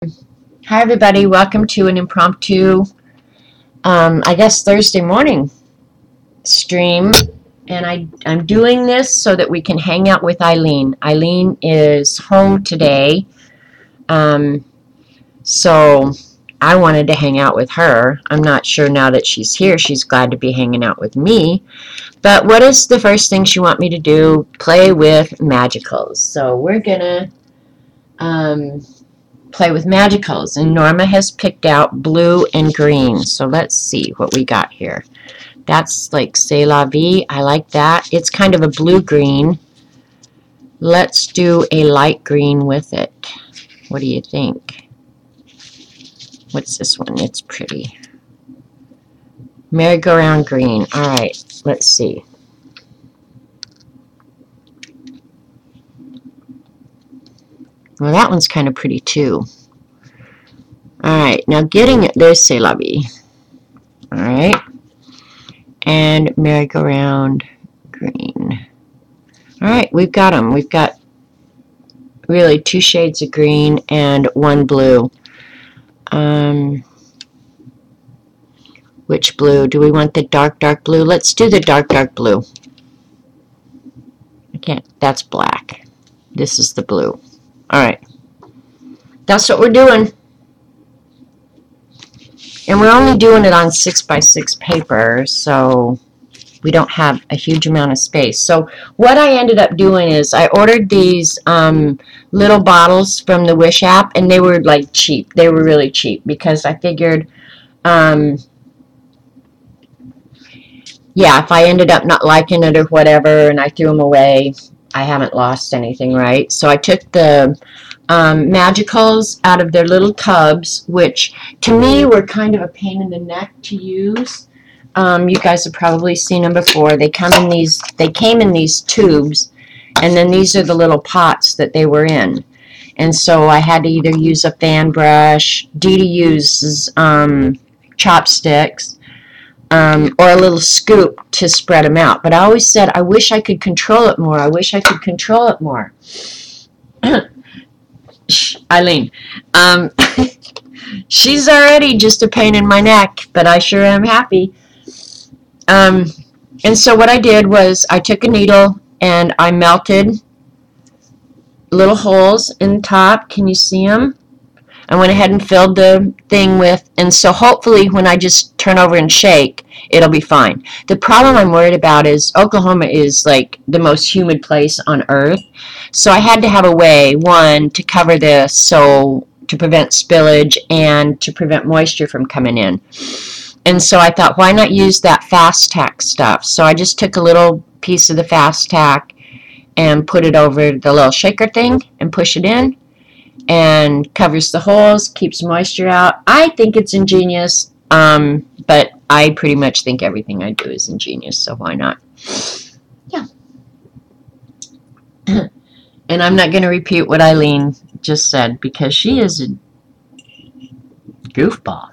Hi, everybody. Welcome to an impromptu, I guess, Thursday morning stream. And I'm doing this so that we can hang out with Eileen. Eileen is home today. Um, so I wanted to hang out with her. I'm not sure now that she's here. She's glad to be hanging out with me. But what is the first thing she want me to do? Play with magicals. So we're going to play with magicals, and Norma has picked out blue and green. So let's see what we got here. That's like C'est la vie. I like that. It's kind of a blue-green. Let's do a light green with it. What do you think? What's this one? It's pretty. Merry-go-round green. All right, let's see. Well, that one's kind of pretty too. All right, now getting it. There's C'est la vie. All right. And merry-go-round green. All right, we've got them. We've got really 2 shades of green and 1 blue. Which blue? Do we want the dark blue? Let's do the dark blue. I can't. That's black. This is the blue. All right. That's what we're doing. And we're only doing it on 6x6 paper, so we don't have a huge amount of space. So what I ended up doing is I ordered these little bottles from the Wish app, and they were like cheap. They were really cheap because I figured, yeah, if I ended up not liking it or whatever and I threw them away, I haven't lost anything, right? So I took the magicals out of their little tubs, which to me were kind of a pain in the neck to use. You guys have probably seen them before. They came in these tubes, and then these are the little pots that they were in. And so I had to either use a fan brush, Dee Dee uses chopsticks, or a little scoop to spread them out. But I always said, I wish I could control it more. I wish I could control it more. Eileen. She's already just a pain in my neck, but I sure am happy. And so what I did was I took a needle and I melted little holes in the top. Can you see them? I went ahead and filled the thing with, and so hopefully when I just turn over and shake, it'll be fine. The problem I'm worried about is Oklahoma is like the most humid place on earth. So I had to have a way, one, to cover this so to prevent spillage and to prevent moisture from coming in. And so I thought, why not use that fast tack stuff? So I just took a little piece of the fast tack and put it over the little shaker thing and push it in, and covers the holes, keeps moisture out. I think it's ingenious, but I pretty much think everything I do is ingenious, so why not? Yeah. And I'm not going to repeat what Eileen just said because she is a goofball.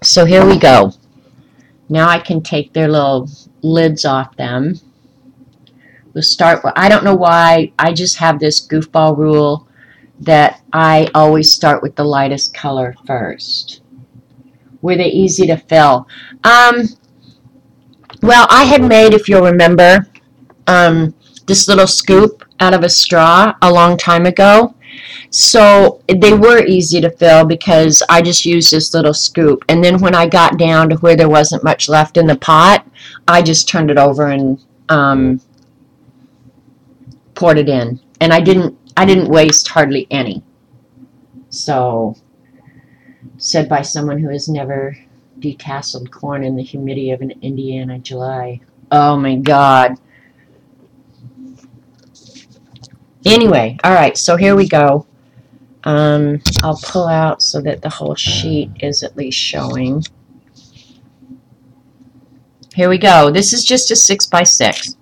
So here we go. Now I can take their little lids off them. We'll start with, I don't know why, I just have this goofball rule that I always start with the lightest color first. Were they easy to fill? Well, I had made, if you'll remember, this little scoop out of a straw a long time ago. So they were easy to fill because I just used this little scoop. And then when I got down to where there wasn't much left in the pot, I just turned it over and poured it in. And I didn't waste hardly any. So, said by someone who has never detasseled corn in the humidity of an Indiana July. Oh my God. Anyway, all right, so here we go. I'll pull out so that the whole sheet is at least showing. Here we go. This is just a 6x6.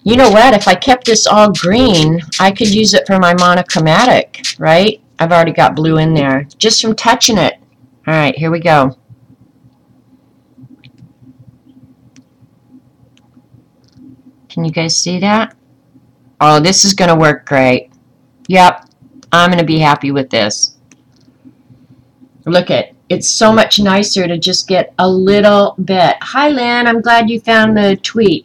You know what? If I kept this all green, I could use it for my monochromatic, right? I've already got blue in there, just from touching it. All right, here we go. Can you guys see that? Oh, this is going to work great. Yep, I'm going to be happy with this. Look at, it's so much nicer to just get a little bit. Hi, Lynn, I'm glad you found the tweet.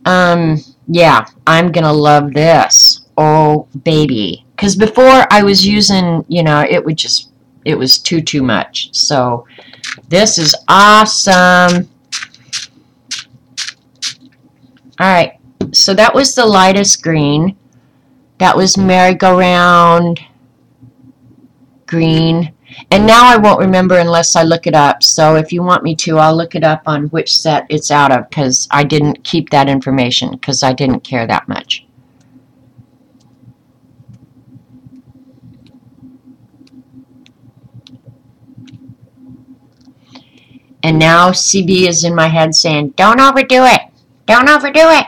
Yeah, I'm going to love this. Oh, baby. Because before I was using, you know, it was too much. So this is awesome. All right, so that was the lightest green. That was merry-go-round green. And now I won't remember unless I look it up. So if you want me to, I'll look it up on which set it's out of, because I didn't keep that information because I didn't care that much. And now CB is in my head saying, don't overdo it. Don't overdo it.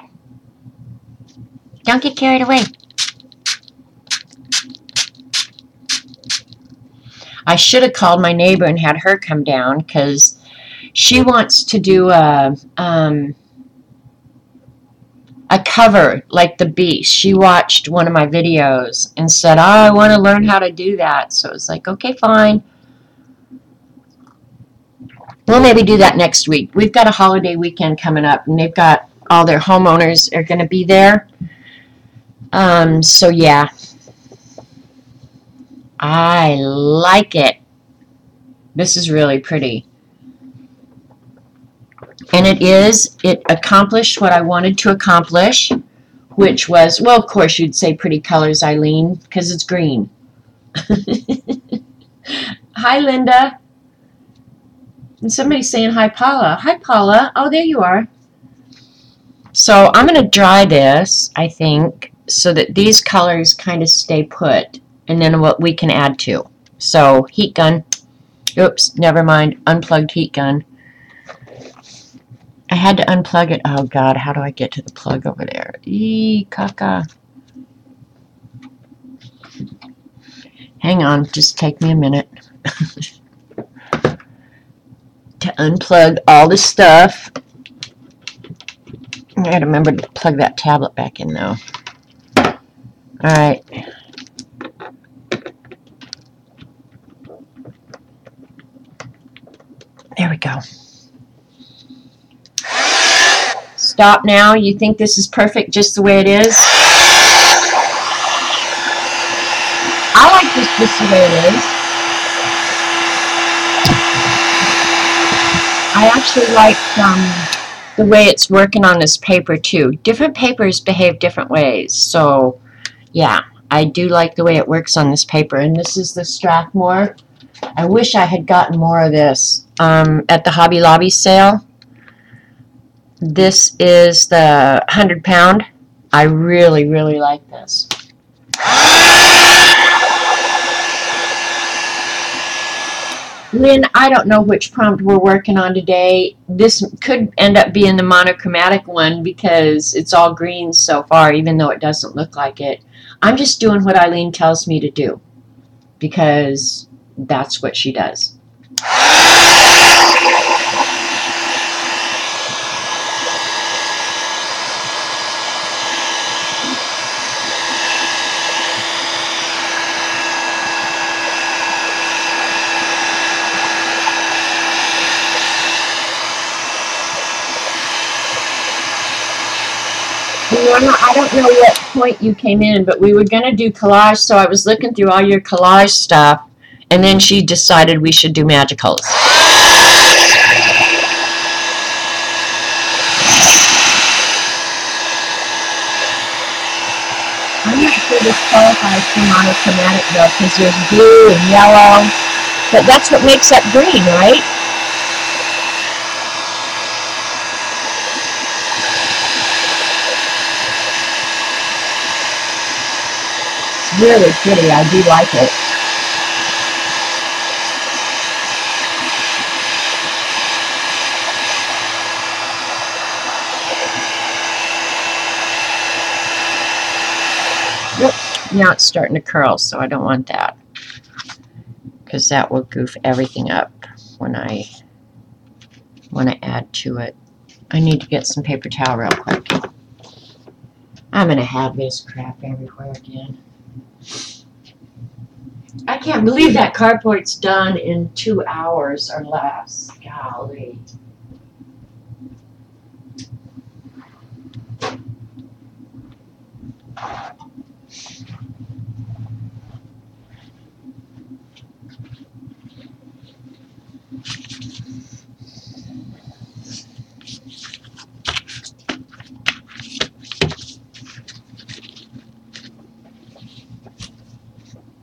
Don't get carried away. I should have called my neighbor and had her come down because she wants to do a cover like the Beast. She watched one of my videos and said, oh, I want to learn how to do that. So it was like, okay, fine. We'll maybe do that next week. We've got a holiday weekend coming up, and they've got all their homeowners are going to be there. So yeah, I like it. This is really pretty. And it accomplished what I wanted to accomplish, which was, well, of course you'd say pretty colors, Eileen, because it's green. Hi, Linda. And somebody's saying hi, Paula. Hi, Paula. Oh, there you are. So I'm going to dry this, I think, so that these colors kind of stay put, and then what we can add to. So heat gun. Oops, never mind. Unplugged heat gun. I had to unplug it. Oh, God, how do I get to the plug over there? Eee, caca. Hang on, just take me a minute to unplug all the stuff. I gotta remember to plug that tablet back in, though. Alright. There we go. Stop now. You think this is perfect just the way it is? I like this just the way it is. I actually like the way it's working on this paper too. Different papers behave different ways. So yeah, I do like the way it works on this paper. And this is the Strathmore. I wish I had gotten more of this at the Hobby Lobby sale. This is the 100-pound. I really, really like this. Lynn, I don't know which prompt we're working on today. This could end up being the monochromatic one because it's all green so far, even though it doesn't look like it. I'm just doing what Eileen tells me to do because that's what she does. I don't know what point you came in, but we were going to do collage, so I was looking through all your collage stuff, and then she decided we should do magicals. I'm not sure this qualifies for monochromatic, though, because there's blue and yellow, but that's what makes up green, right? Really pretty. I do like it. Yep. Now it's starting to curl, so I don't want that because that will goof everything up when I add to it. I need to get some paper towel real quick. I'm going to have this crap everywhere again. can't believe that cardboard's done in 2 hours or less. Golly.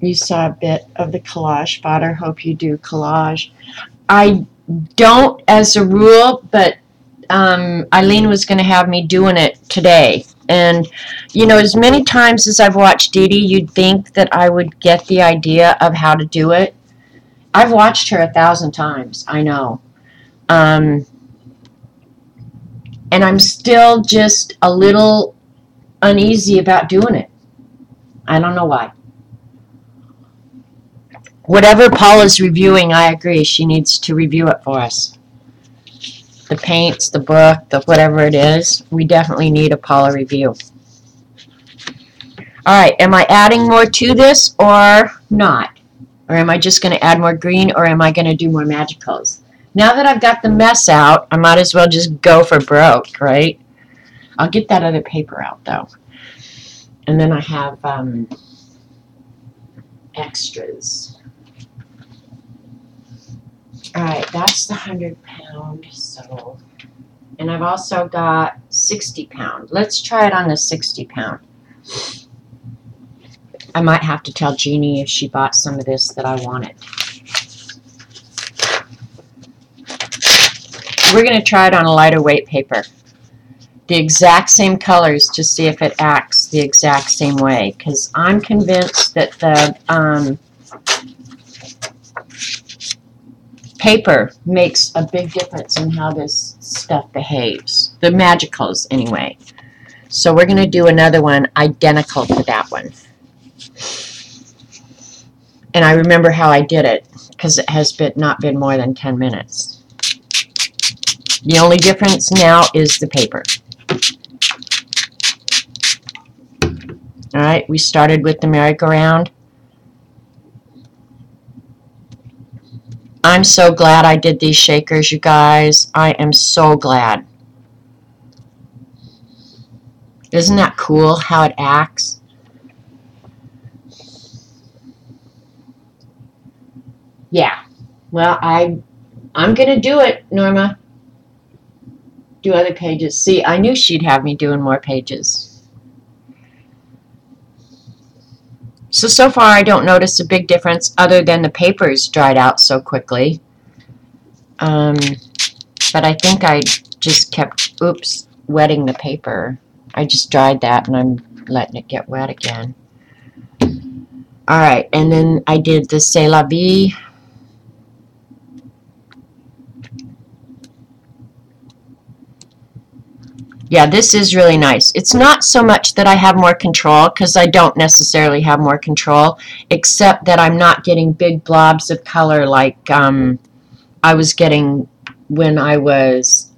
You saw a bit of the collage spotter. Hope you do collage. I don't as a rule, but Eileen was going to have me doing it today. And, you know, as many times as I've watched Dee Dee, you'd think that I would get the idea of how to do it. I've watched her 1,000 times, I know. And I'm still just a little uneasy about doing it. I don't know why. Whatever Paula's reviewing, I agree. She needs to review it for us. The paints, the book, the whatever it is, we definitely need a Paula review. Alright, am I adding more to this or not? Or am I just going to add more green, or am I going to do more magicals? Now that I've got the mess out, I might as well just go for broke, right? I'll get that other paper out, though. And then I have extras. Alright, that's the 100-pound, so... And I've also got 60-pound. Let's try it on the 60-pound. I might have to tell Jeannie if she bought some of this that I wanted. We're going to try it on a lighter weight paper. The exact same colors to see if it acts the exact same way. Because I'm convinced that the paper makes a big difference in how this stuff behaves. The magicals, anyway. So we're going to do another one identical to that one. And I remember how I did it, because it has not been more than 10 minutes. The only difference now is the paper. Alright, we started with the merry-go-round. I'm so glad I did these shakers, you guys. I am so glad. Isn't that cool how it acts? Yeah. Well, I'm going to do it, Norma. Do other pages. See, I knew she'd have me doing more pages. So far I don't notice a big difference other than the paper's dried out so quickly. But I think I just kept, wetting the paper. I just dried that and I'm letting it get wet again. Alright, and then I did the C'est la vie. Yeah, this is really nice. It's not so much that I have more control, because I don't necessarily have more control, except that I'm not getting big blobs of color like I was getting when I was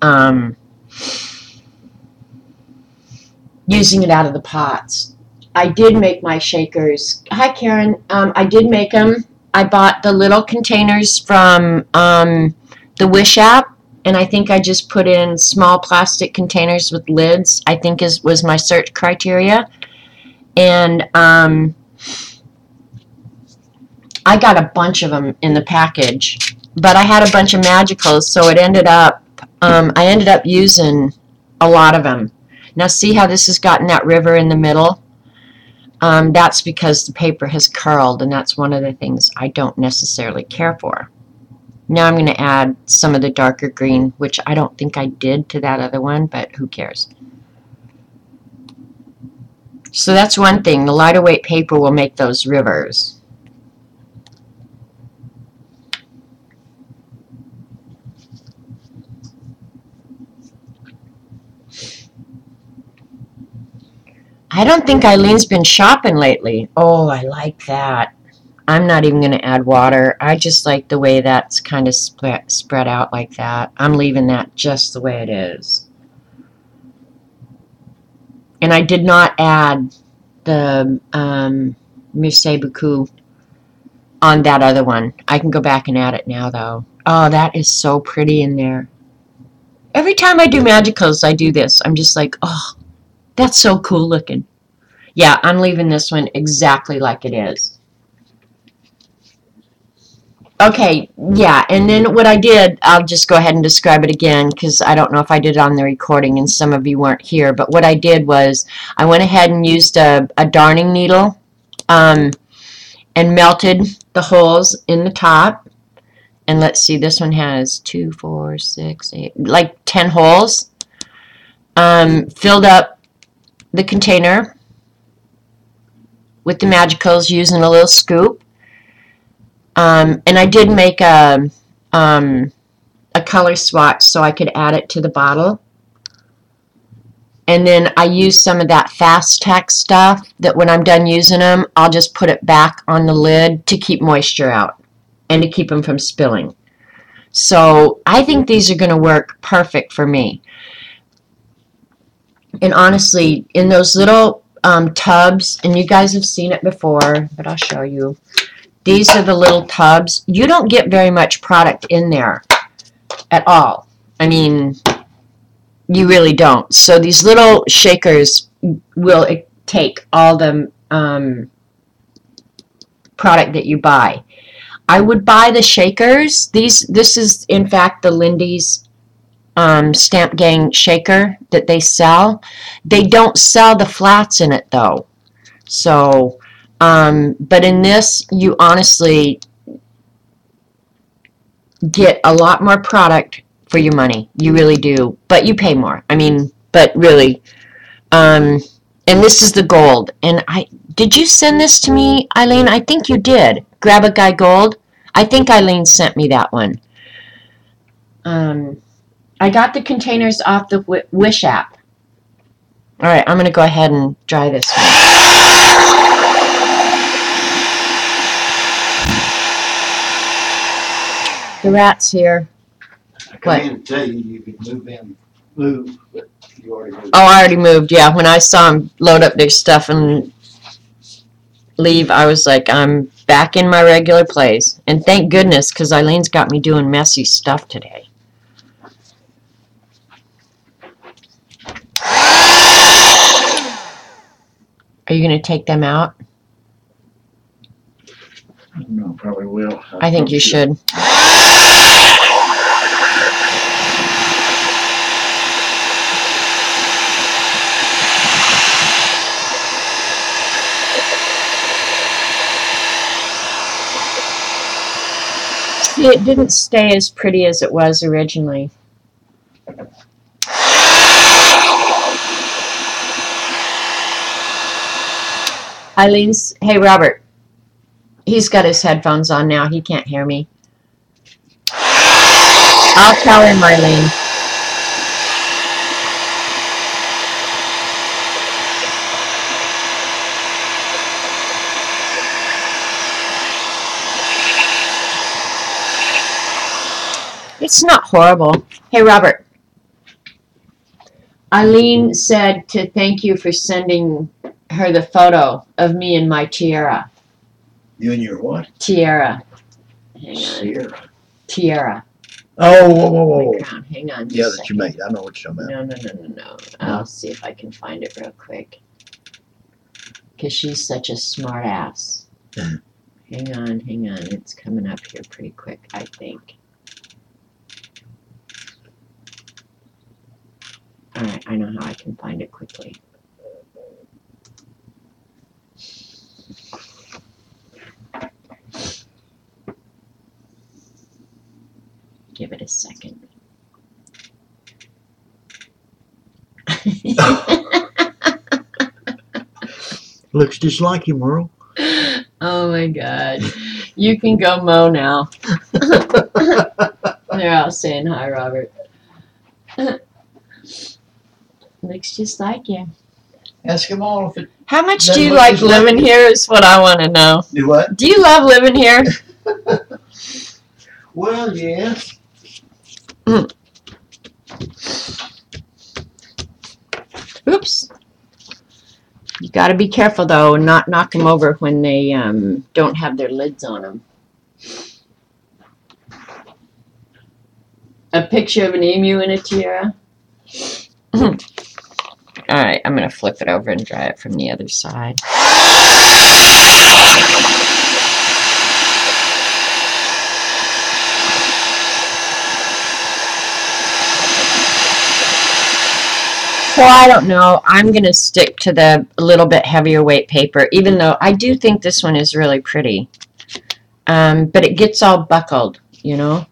using it out of the pots. I did make my shakers. Hi, Karen. I did make them. I bought the little containers from the Wish app. And I think I just put in small plastic containers with lids, I think was my search criteria. And I got a bunch of them in the package. But I had a bunch of magicals, so it ended up, I ended up using a lot of them. Now see how this has gotten that river in the middle? That's because the paper has curled, and that's one of the things I don't necessarily care for. Now I'm going to add some of the darker green, which I don't think I did to that other one, but who cares. So that's one thing. The lighter weight paper will make those rivers. I don't think Eileen's been shopping lately. Oh, I like that. I'm not even going to add water. I just like the way that's kind of spread out like that. I'm leaving that just the way it is. And I did not add the Merci beaucoup on that other one. I can go back and add it now, though. Oh, that is so pretty in there. Every time I do magicals, I do this. I'm just like, oh, that's so cool looking. Yeah, I'm leaving this one exactly like it is. Okay, yeah, and then what I did, I'll just go ahead and describe it again because I don't know if I did it on the recording and some of you weren't here, but what I did was I went ahead and used a darning needle and melted the holes in the top. And let's see, this one has 2, 4, 6, 8, like 10 holes. Filled up the container with the magicals using a little scoop. And I did make a color swatch so I could add it to the bottle. And then I used some of that fast tack stuff that when I'm done using them, I'll just put it back on the lid to keep moisture out and to keep them from spilling. So I think these are going to work perfect for me. And honestly, in those little tubs, and you guys have seen it before, but I'll show you. These are the little tubs. You don't get very much product in there at all. I mean, you really don't. So these little shakers will take all the product that you buy. I would buy the shakers. This is, in fact, the Lindy's Stamp Gang shaker that they sell. They don't sell the flats in it, though. So, but in this, you honestly get a lot more product for your money. You really do. But you pay more. I mean, but really. And this is the gold. And did you send this to me, Eileen? I think you did. Grab a Guy Gold. I think Eileen sent me that one. I got the containers off the Wish app. All right, I'm going to go ahead and dry this one. The rat's here. I come in and tell you could move, but you already moved. Oh, I already moved, yeah. When I saw them load up their stuff and leave, I was like, I'm back in my regular place. And thank goodness, because Eileen's got me doing messy stuff today. Are you going to take them out? I don't know, probably will. I think you should. See, it didn't stay as pretty as it was originally. Eileen's, hey Robert, he's got his headphones on now. He can't hear me. I'll tell him, Eileen. It's not horrible. Hey, Robert. Eileen said to thank you for sending her the photo of me and my tiara. You and your what? Tiara. Hang on. Sierra. Tiara. Oh, whoa. My crown. Hang on. Yeah, that you made. I know what you're talking about. No. I'll see if I can find it real quick. Because she's such a smart ass. Hang on. It's coming up here pretty quick, I think. Alright, I know how I can find it quickly. Give it a second. Looks just like him, Merle. Oh my god. You can go mow now. They're out saying hi, Robert. Looks just like you. Ask him all if it. How much do you like living here is what I want to know. Do what? Do you love living here? Well, yes. Oops. You got to be careful, though, and not knock them over when they don't have their lids on them. A picture of an emu in a tiara. Alright, I'm going to flip it over and dry it from the other side. So I don't know. I'm going to stick to the little bit heavier weight paper, even though I do think this one is really pretty. But it gets all buckled, you know.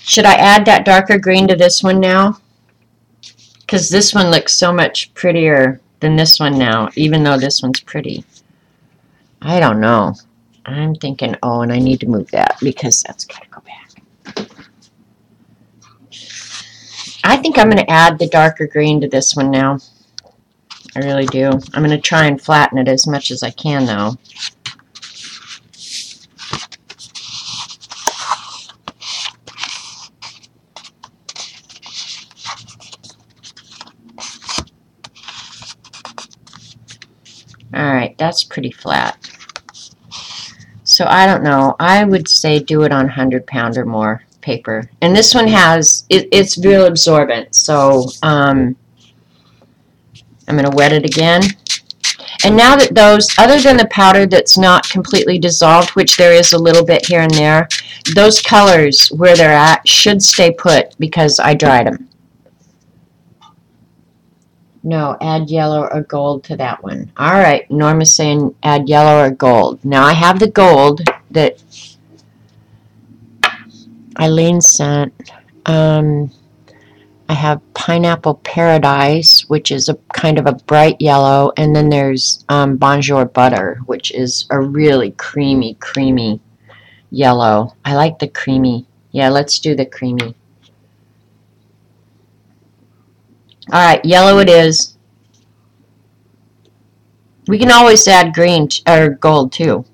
Should I add that darker green to this one now? Because this one looks so much prettier than this one now, even though this one's pretty. I don't know. I'm thinking, oh, and I need to move that because that's got to go back. I think I'm going to add the darker green to this one now. I really do. I'm going to try and flatten it as much as I can, though. Alright, that's pretty flat. So I don't know. I would say do it on 100-pound or more paper. And this one has, it's real absorbent. So I'm going to wet it again. And now that those, other than the powder that's not completely dissolved, which there is a little bit here and there, those colors where they're at should stay put because I dried them. No, add yellow or gold to that one. Alright, Norma's saying add yellow or gold. Now I have the gold that Eileen sent. I have Pineapple Paradise, which is a kind of a bright yellow, and then there's Bonjour Butter, which is a really creamy yellow. I like the creamy. Yeah, let's do the creamy. Alright, yellow it is. We can always add green or gold too.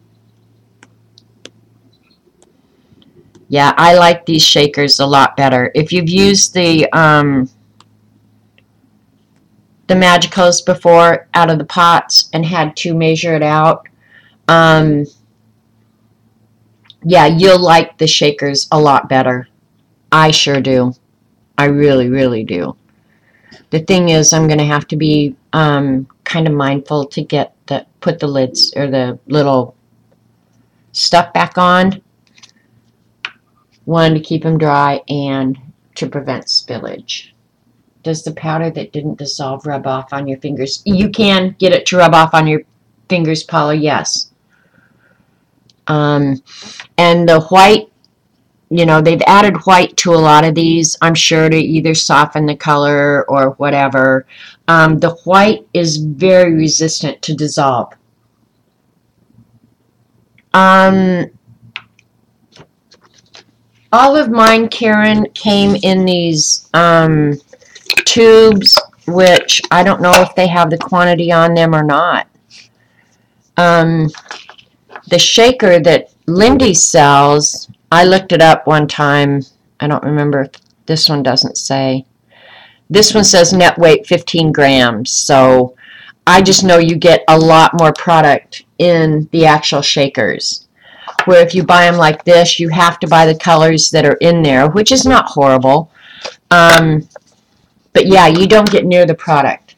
Yeah, I like these shakers a lot better. If you've used the Magicals before out of the pots and had to measure it out, yeah, you'll like the shakers a lot better. I sure do. I really, really do. The thing is, I'm going to have to be kind of mindful to get put the lids or the little stuff back on. One, to keep them dry, and to prevent spillage. Does the powder that didn't dissolve rub off on your fingers? You can get it to rub off on your fingers, Paula, yes. And the white, you know, they've added white to a lot of these, I'm sure, to either soften the color or whatever. The white is very resistant to dissolve. All of mine, Karen, came in these tubes, which I don't know if they have the quantity on them or not. The shaker that Lindy sells, I looked it up one time. I don't remember. This one doesn't say. This one says net weight 15 grams. So I just know you get a lot more product in the actual shakers. Where if you buy them like this, you have to buy the colors that are in there, which is not horrible. But yeah, you don't get near the product.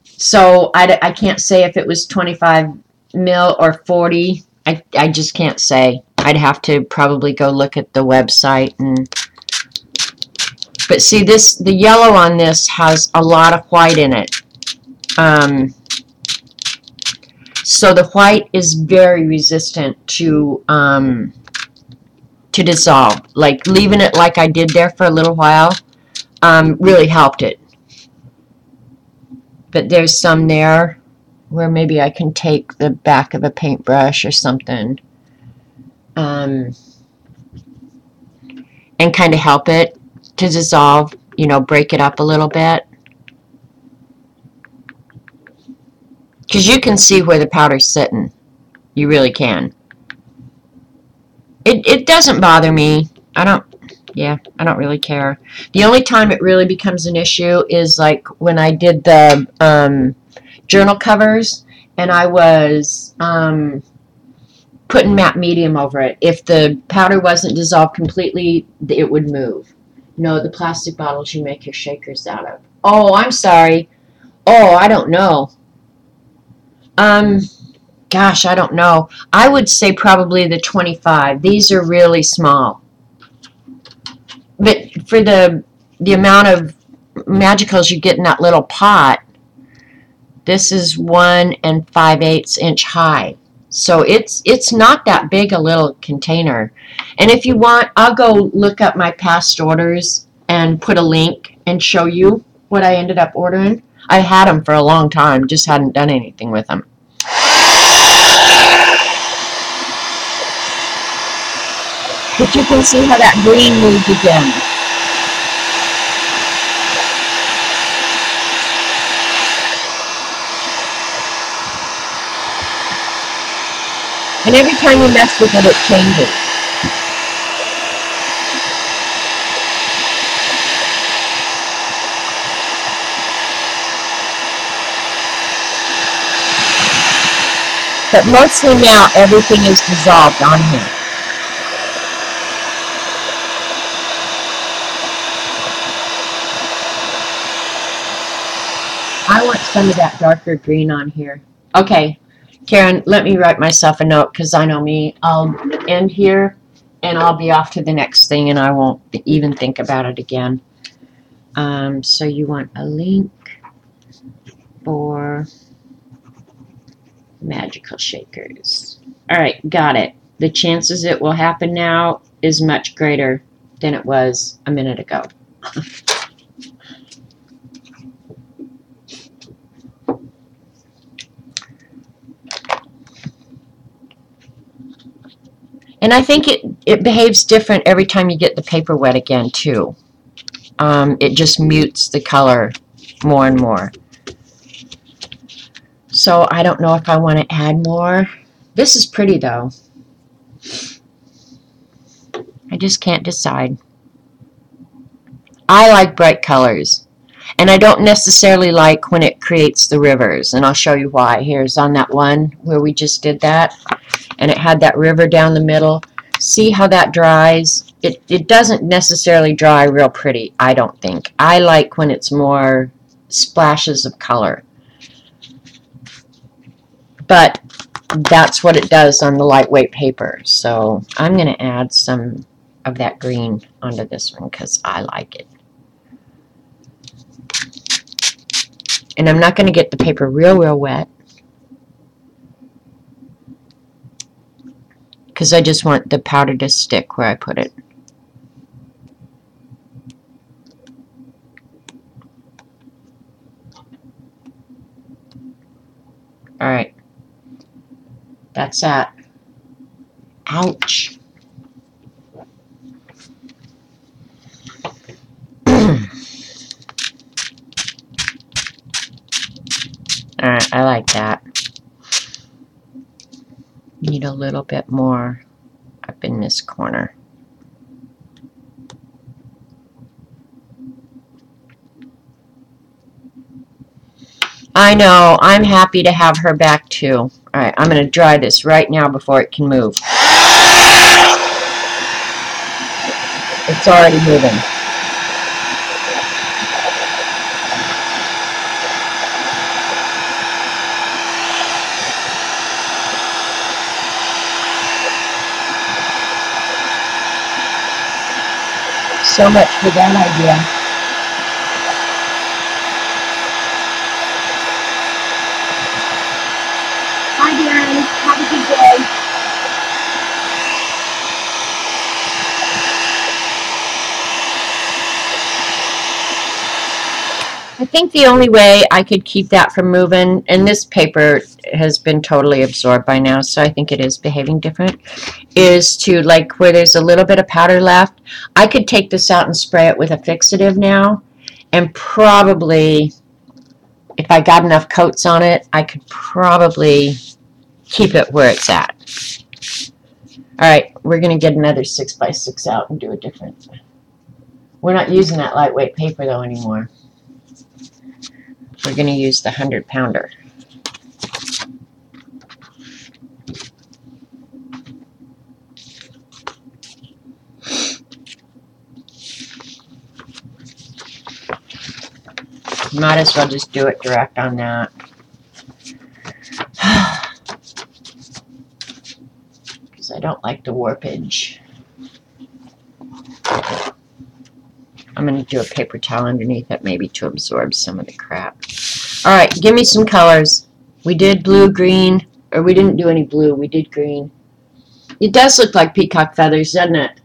So I can't say if it was 25 mil or 40. I just can't say. I'd have to probably go look at the website. But see, the yellow on this has a lot of white in it. So the white is very resistant to dissolve. Like leaving it like I did there for a little while really helped it. But there's some there where maybe I can take the back of a paintbrush or something and kind of help it to dissolve, you know, break it up a little bit. Because you can see where the powder's sitting. You really can. It doesn't bother me. Yeah, I don't really care. The only time it really becomes an issue is like when I did the journal covers and I was putting matte medium over it. If the powder wasn't dissolved completely, it would move. No, the plastic bottles you make your shakers out of. Oh, I'm sorry. Oh, I don't know. Um, Gosh, I don't know. I would say probably the 25. These are really small. But for the amount of magicals you get in that little pot, this is 1 5/8 inch high. So it's not that big a little container. And if you want, I'll go look up my past orders and put a link and show you what I ended up ordering. I had them for a long time, just hadn't done anything with them. But you can see how that green moved again. And every time you mess with it, it changes. But mostly now, everything is dissolved on here. I want some of that darker green on here. Okay, Karen, let me write myself a note because I know me. I'll end here and I'll be off to the next thing and I won't even think about it again. So you want a link for magical shakers. All right, got it. The chances it will happen now is much greater than it was a minute ago. And I think it behaves different every time you get the paper wet again, too. It just mutes the color more and more. So I don't know if I want to add more. This is pretty, though. I just can't decide. I like bright colors. And I don't necessarily like when it creates the rivers. And I'll show you why. Here's on that one where we just did that. And it had that river down the middle. See how that dries? It doesn't necessarily dry real pretty, I don't think. I like when it's more splashes of color. But that's what it does on the lightweight paper. So I'm going to add some of that green onto this one because I like it. And I'm not going to get the paper real wet because I just want the powder to stick where I put it. All right. That's that. Ouch. Alright, I like that. Need a little bit more up in this corner. I know, I'm happy to have her back too. Alright, I'm going to dry this right now before it can move. It's already moving. So much for that idea. Hi, Darren. Have a good day. I think the only way I could keep that from moving, and this paper has been totally absorbed by now, so I think it is behaving different, is to, like, where there's a little bit of powder left, I could take this out and spray it with a fixative now, and probably, if I got enough coats on it, I could probably keep it where it's at. Alright, we're going to get another 6x6 out and do a different We're not using that lightweight paper though anymore. We're going to use the 100-pounder. Might as well just do it direct on that. Because I don't like the warpage. I'm going to do a paper towel underneath it maybe to absorb some of the crap. Alright, give me some colors. We did blue, green, or we didn't do any blue, we did green. It does look like peacock feathers, doesn't it?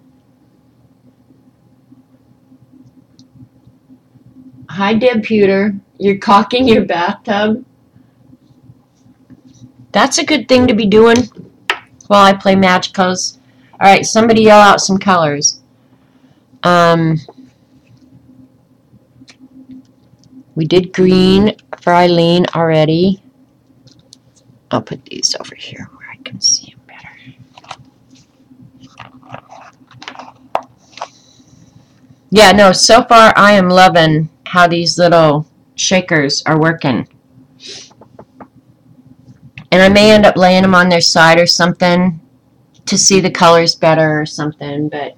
Hi, Deb Pewter. You're caulking your bathtub? That's a good thing to be doing while I play Magicals. Alright, somebody yell out some colors. We did green for Eileen already. I'll put these over here where I can see them better. Yeah, no, so far I am loving how these little shakers are working. And I may end up laying them on their side or something to see the colors better or something, but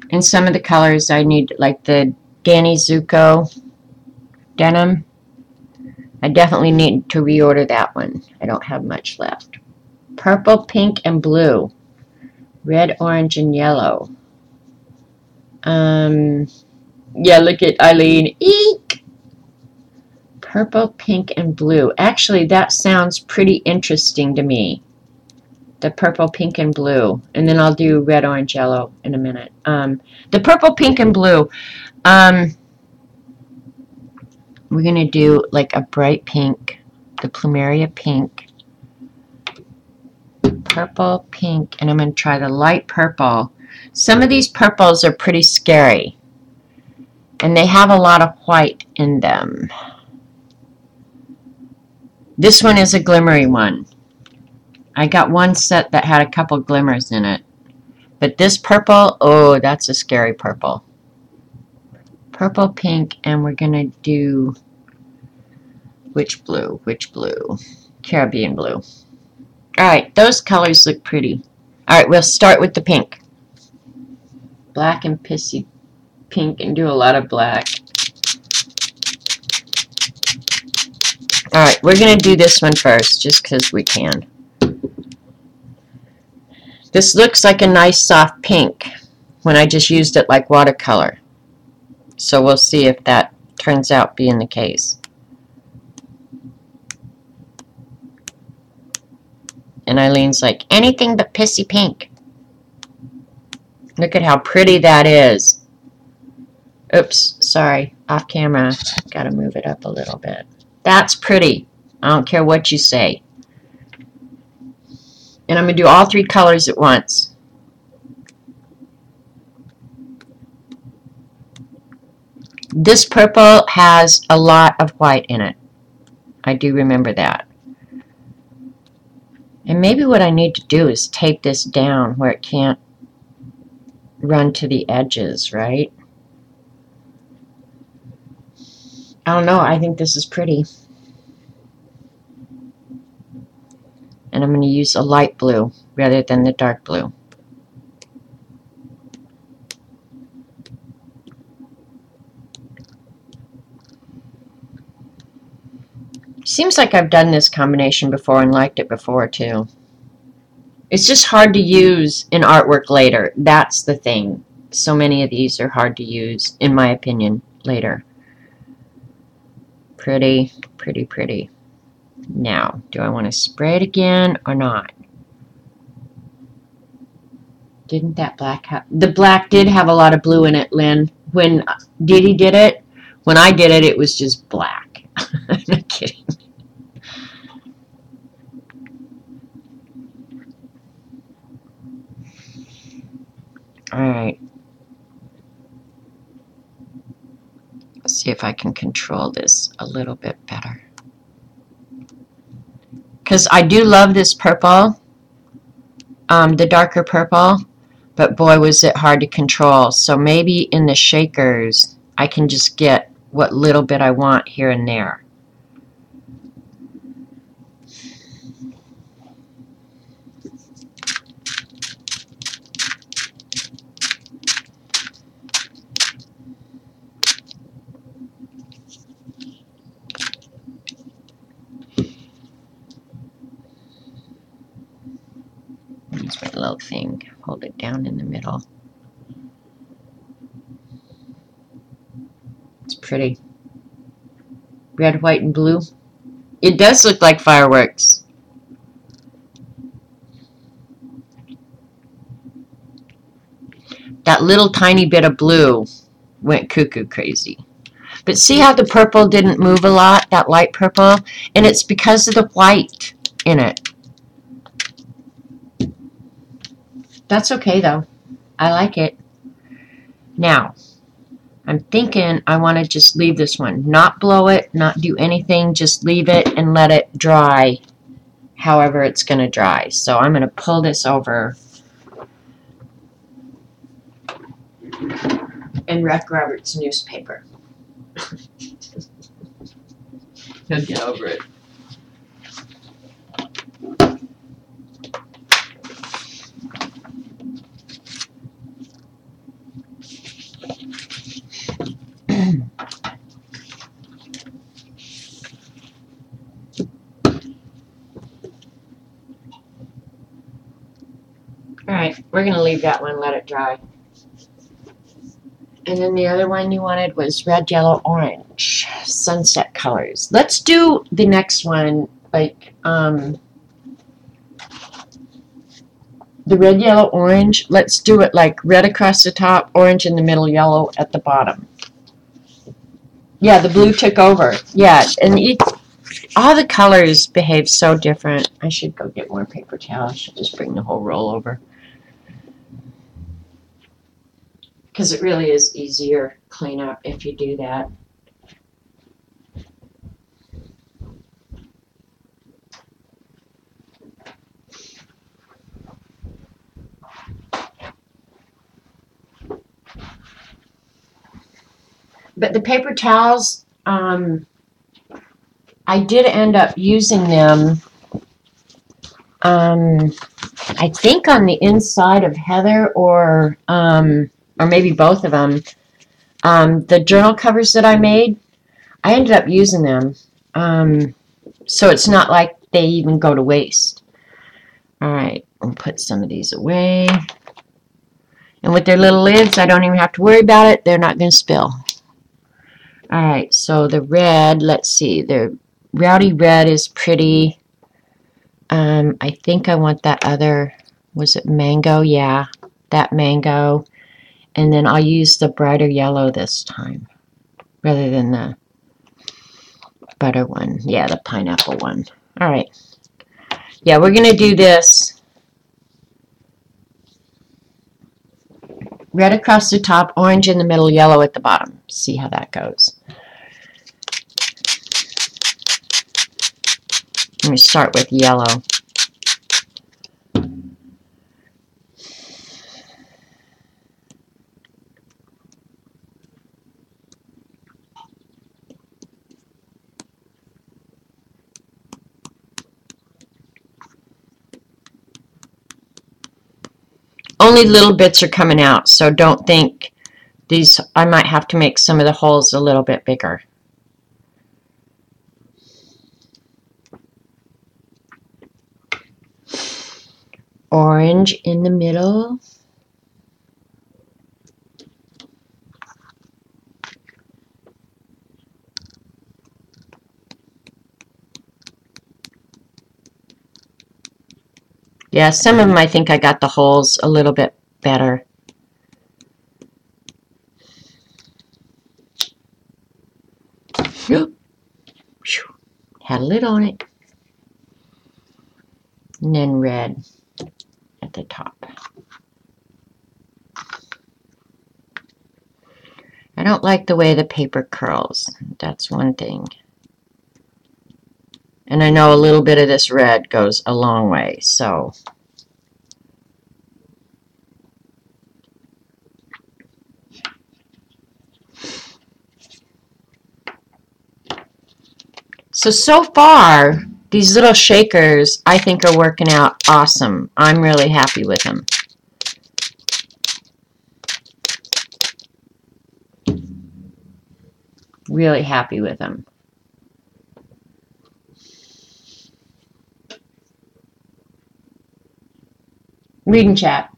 and some of the colors I need, like the Danny Zuko denim, I definitely need to reorder that one. I don't have much left. Purple, pink, and blue. Red, orange, and yellow. Yeah, look at Eileen. Eek! Purple, pink, and blue. Actually, that sounds pretty interesting to me. The purple, pink, and blue. And then I'll do red, orange, yellow in a minute. The purple, pink, and blue. We're going to do like a bright pink. The plumeria pink. Purple, pink, and I'm going to try the light purple. Some of these purples are pretty scary. And they have a lot of white in them. This one is a glimmery one. I got one set that had a couple glimmers in it. But this purple, oh, that's a scary purple. Purple, pink, and we're going to do which blue? Which blue? Caribbean blue. Alright, those colors look pretty. Alright, we'll start with the pink. Black and pissy pink, and do a lot of black. Alright, we're going to do this one first, just because we can. This looks like a nice soft pink when I just used it like watercolor. So we'll see if that turns out being the case. And Eileen's like, anything but pissy pink. Look at how pretty that is. Oops, sorry, off camera. Gotta move it up a little bit. That's pretty. I don't care what you say. And I'm going to do all three colors at once. This purple has a lot of white in it. I do remember that. And maybe what I need to do is tape this down where it can't run to the edges, right? I don't know. I think this is pretty. And I'm going to use a light blue rather than the dark blue. Seems like I've done this combination before and liked it before too. It's just hard to use in artwork later. That's the thing. So many of these are hard to use, in my opinion, later. Pretty, pretty, pretty. Now, do I want to spray it again or not? Didn't that black have... The black did have a lot of blue in it, Lynn. When Didi did it, when I did it, it was just black. I'm not kidding. Alright. Let's see if I can control this a little bit better. Because I do love this purple, the darker purple, but boy was it hard to control. So maybe in the shakers I can just get what little bit I want here and there. Use my little thing, hold it down in the middle. It's pretty. Red, white, and blue. It does look like fireworks. That little tiny bit of blue went cuckoo crazy. But see how the purple didn't move a lot, that light purple? And it's because of the white in it. That's okay though. I like it. Now, I'm thinking I want to just leave this one. Not blow it, not do anything, just leave it and let it dry however it's going to dry. So I'm going to pull this over in Rec Roberts' newspaper. He'll get over it. Alright, we're going to leave that one, let it dry. And then the other one you wanted was red, yellow, orange. Sunset colors. Let's do the next one, like, the red, yellow, orange. Let's do it like red across the top, orange in the middle, yellow at the bottom. Yeah, the blue took over. Yeah, and all the colors behave so different. I should go get more paper towels. I should just bring the whole roll over. Because it really is easier cleanup if you do that. But the paper towels, I did end up using them, I think on the inside of Heather or maybe both of them. The journal covers that I made, I ended up using them. So it's not like they even go to waste. All right, we'll put some of these away. And with their little lids, I don't even have to worry about it. They're not going to spill. All right, so the red, let's see. The Rowdy Red is pretty. I think I want that other, was it mango? Yeah, that mango. And then I'll use the brighter yellow this time rather than the butter one. Yeah, the pineapple one. All right. Yeah, we're going to do this. Red across the top, orange in the middle, yellow at the bottom. See how that goes. Let me start with yellow. Only little bits are coming out, so don't think these, I might have to make some of the holes a little bit bigger. Orange in the middle. Yeah, some of them I think I got the holes a little bit better. Had a lid on it. And then red at the top. I don't like the way the paper curls. That's one thing. And I know a little bit of this red goes a long way, so. So far, these little shakers, I think, are working out awesome. I'm really happy with them. Really happy with them. Reading chat.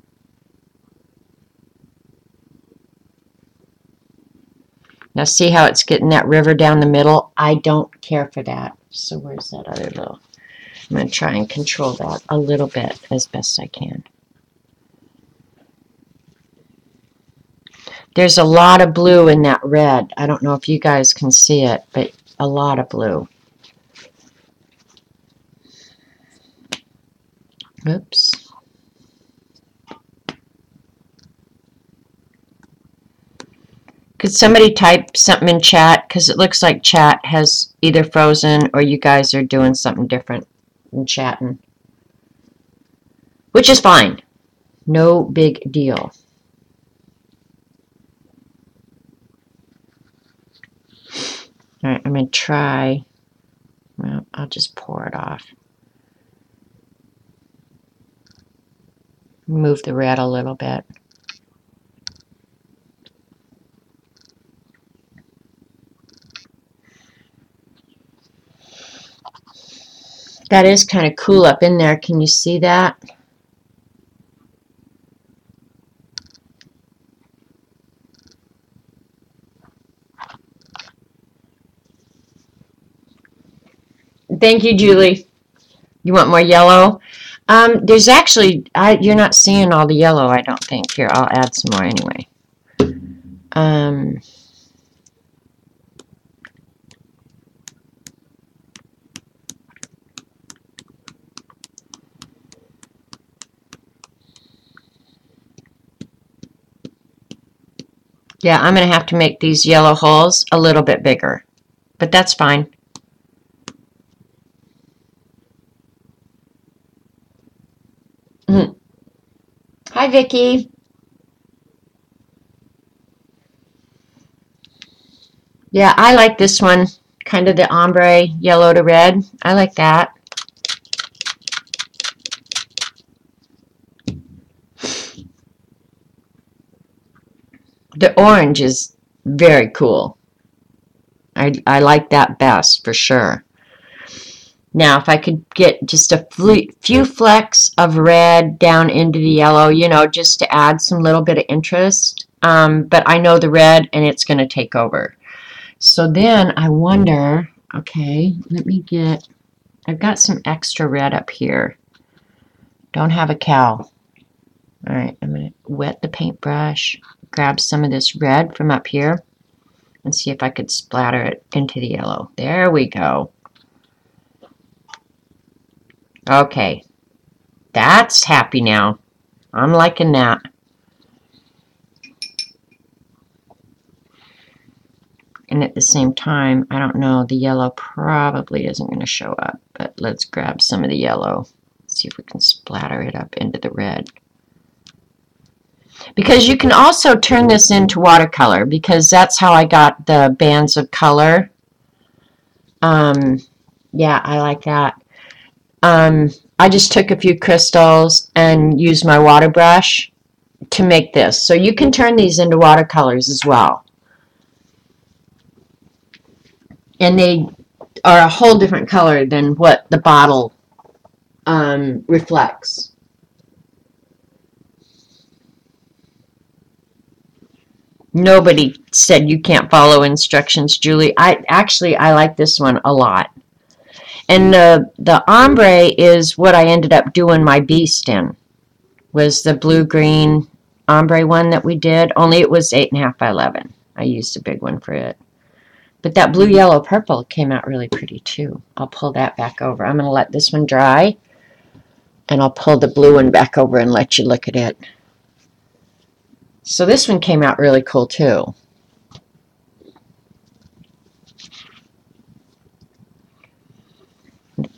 Now see how it's getting that river down the middle? I don't care for that. So where's that other little? I'm going to try and control that a little bit as best I can. There's a lot of blue in that red. I don't know if you guys can see it, but a lot of blue. Oops. Could somebody type something in chat? Because it looks like chat has either frozen or you guys are doing something different in chatting. Which is fine. No big deal. All right, I'm going to try. Well, I'll just pour it off. Move the red a little bit. That is kind of cool up in there. Can you see that? Thank you, Julie. You want more yellow? There's actually, you're not seeing all the yellow, I don't think. Here, I'll add some more anyway. Yeah, I'm going to have to make these yellow holes a little bit bigger, but that's fine. Hi, Vicki. Yeah, I like this one, kind of the ombre yellow to red. I like that. The orange is very cool. I like that best for sure. Now, if I could get just a few flecks of red down into the yellow, you know, just to add some little bit of interest. But I know the red, and it's going to take over. So then I wonder, okay, let me get, I've got some extra red up here. Don't have a cowl. All right, I'm going to wet the paintbrush, grab some of this red from up here, and see if I could splatter it into the yellow. There we go. Okay, that's happy now. I'm liking that. And at the same time, I don't know, the yellow probably isn't going to show up, but let's grab some of the yellow, see if we can splatter it up into the red. Because you can also turn this into watercolor, because that's how I got the bands of color. Yeah, I like that. I just took a few crystals and used my water brush to make this. So you can turn these into watercolors as well. And they are a whole different color than what the bottle reflects. Nobody said you can't follow instructions, Julie. I like this one a lot. And the ombre is what I ended up doing my beast in. Was the blue-green ombre one that we did. Only it was 8.5 by 11. I used a big one for it. But that blue, yellow, purple came out really pretty too. I'll pull that back over. I'm going to let this one dry. And I'll pull the blue one back over and let you look at it. So this one came out really cool too.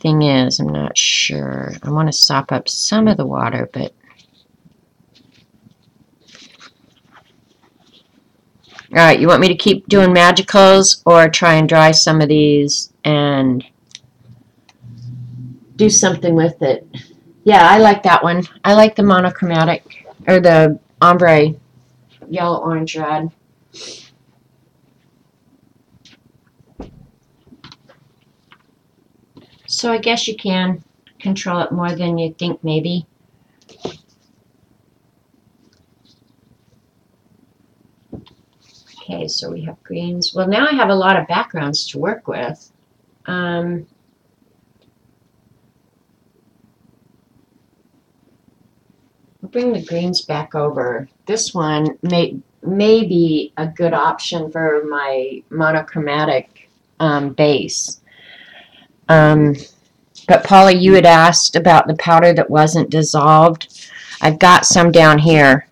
thing is, I'm not sure. I want to sop up some of the water, but... Alright, you want me to keep doing magicals or try and dry some of these and do something with it? Yeah, I like that one. I like the monochromatic, or the ombre, yellow, orange, red. So I guess you can control it more than you think, maybe. Okay, so we have greens. Well, now I have a lot of backgrounds to work with. I'll bring the greens back over. This one may be a good option for my monochromatic base. But Paula, you had asked about the powder that wasn't dissolved. I've got some down here.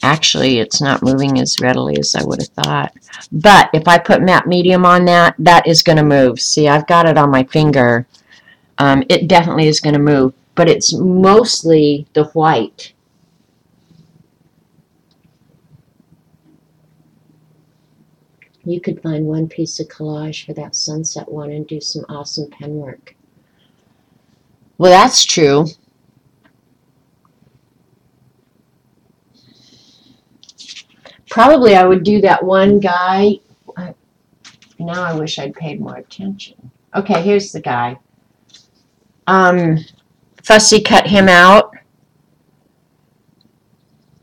Actually, it's not moving as readily as I would have thought. But if I put matte medium on that, that is going to move. See, I've got it on my finger. It definitely is going to move. But it's mostly the white. You could find one piece of collage for that sunset one and do some awesome pen work. Well, that's true. Probably I would do that one guy. Now I wish I'd paid more attention. Okay, here's the guy. Fussy cut him out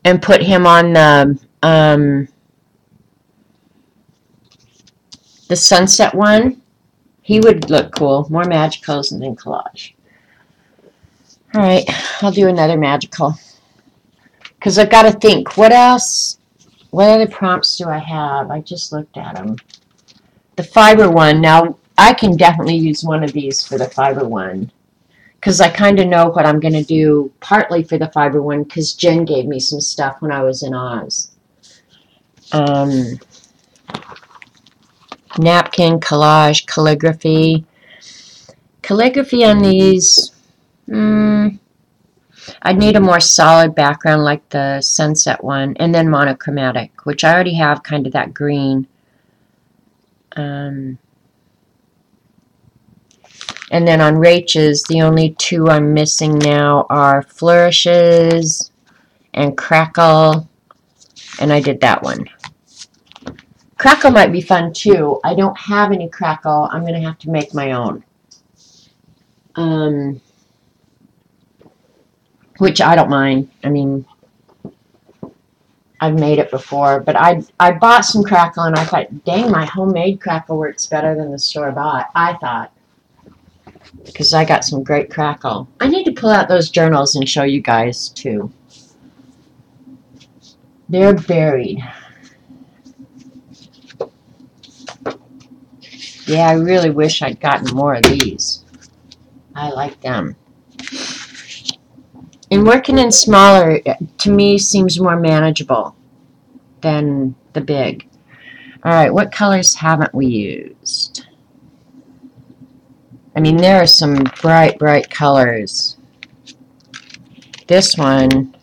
and put him on the sunset one. He would look cool. More magicals and then collage. Alright, I'll do another magical. Because I've got to think, what else? What other prompts do I have? I just looked at them. The fiber one. Now, I can definitely use one of these for the fiber one. Because I kind of know what I'm going to do, partly for the fiber one, because Jen gave me some stuff when I was in Oz. Napkin, collage, calligraphy. Calligraphy on these, I'd need a more solid background like the sunset one, and then monochromatic, which I already have kind of that green. And then on Rachel's, the only two I'm missing now are Flourishes and Crackle, and I did that one. Crackle might be fun too. I don't have any Crackle. I'm going to have to make my own. Which I don't mind. I mean, I've made it before, but I bought some Crackle and I thought, dang, my homemade Crackle works better than the store-bought. I thought, because I got some great Crackle. I need to pull out those journals and show you guys too. They're buried. Yeah, I really wish I'd gotten more of these. I like them. And working in smaller, to me, seems more manageable than the big. All right, what colors haven't we used? I mean, there are some bright, bright colors. This one,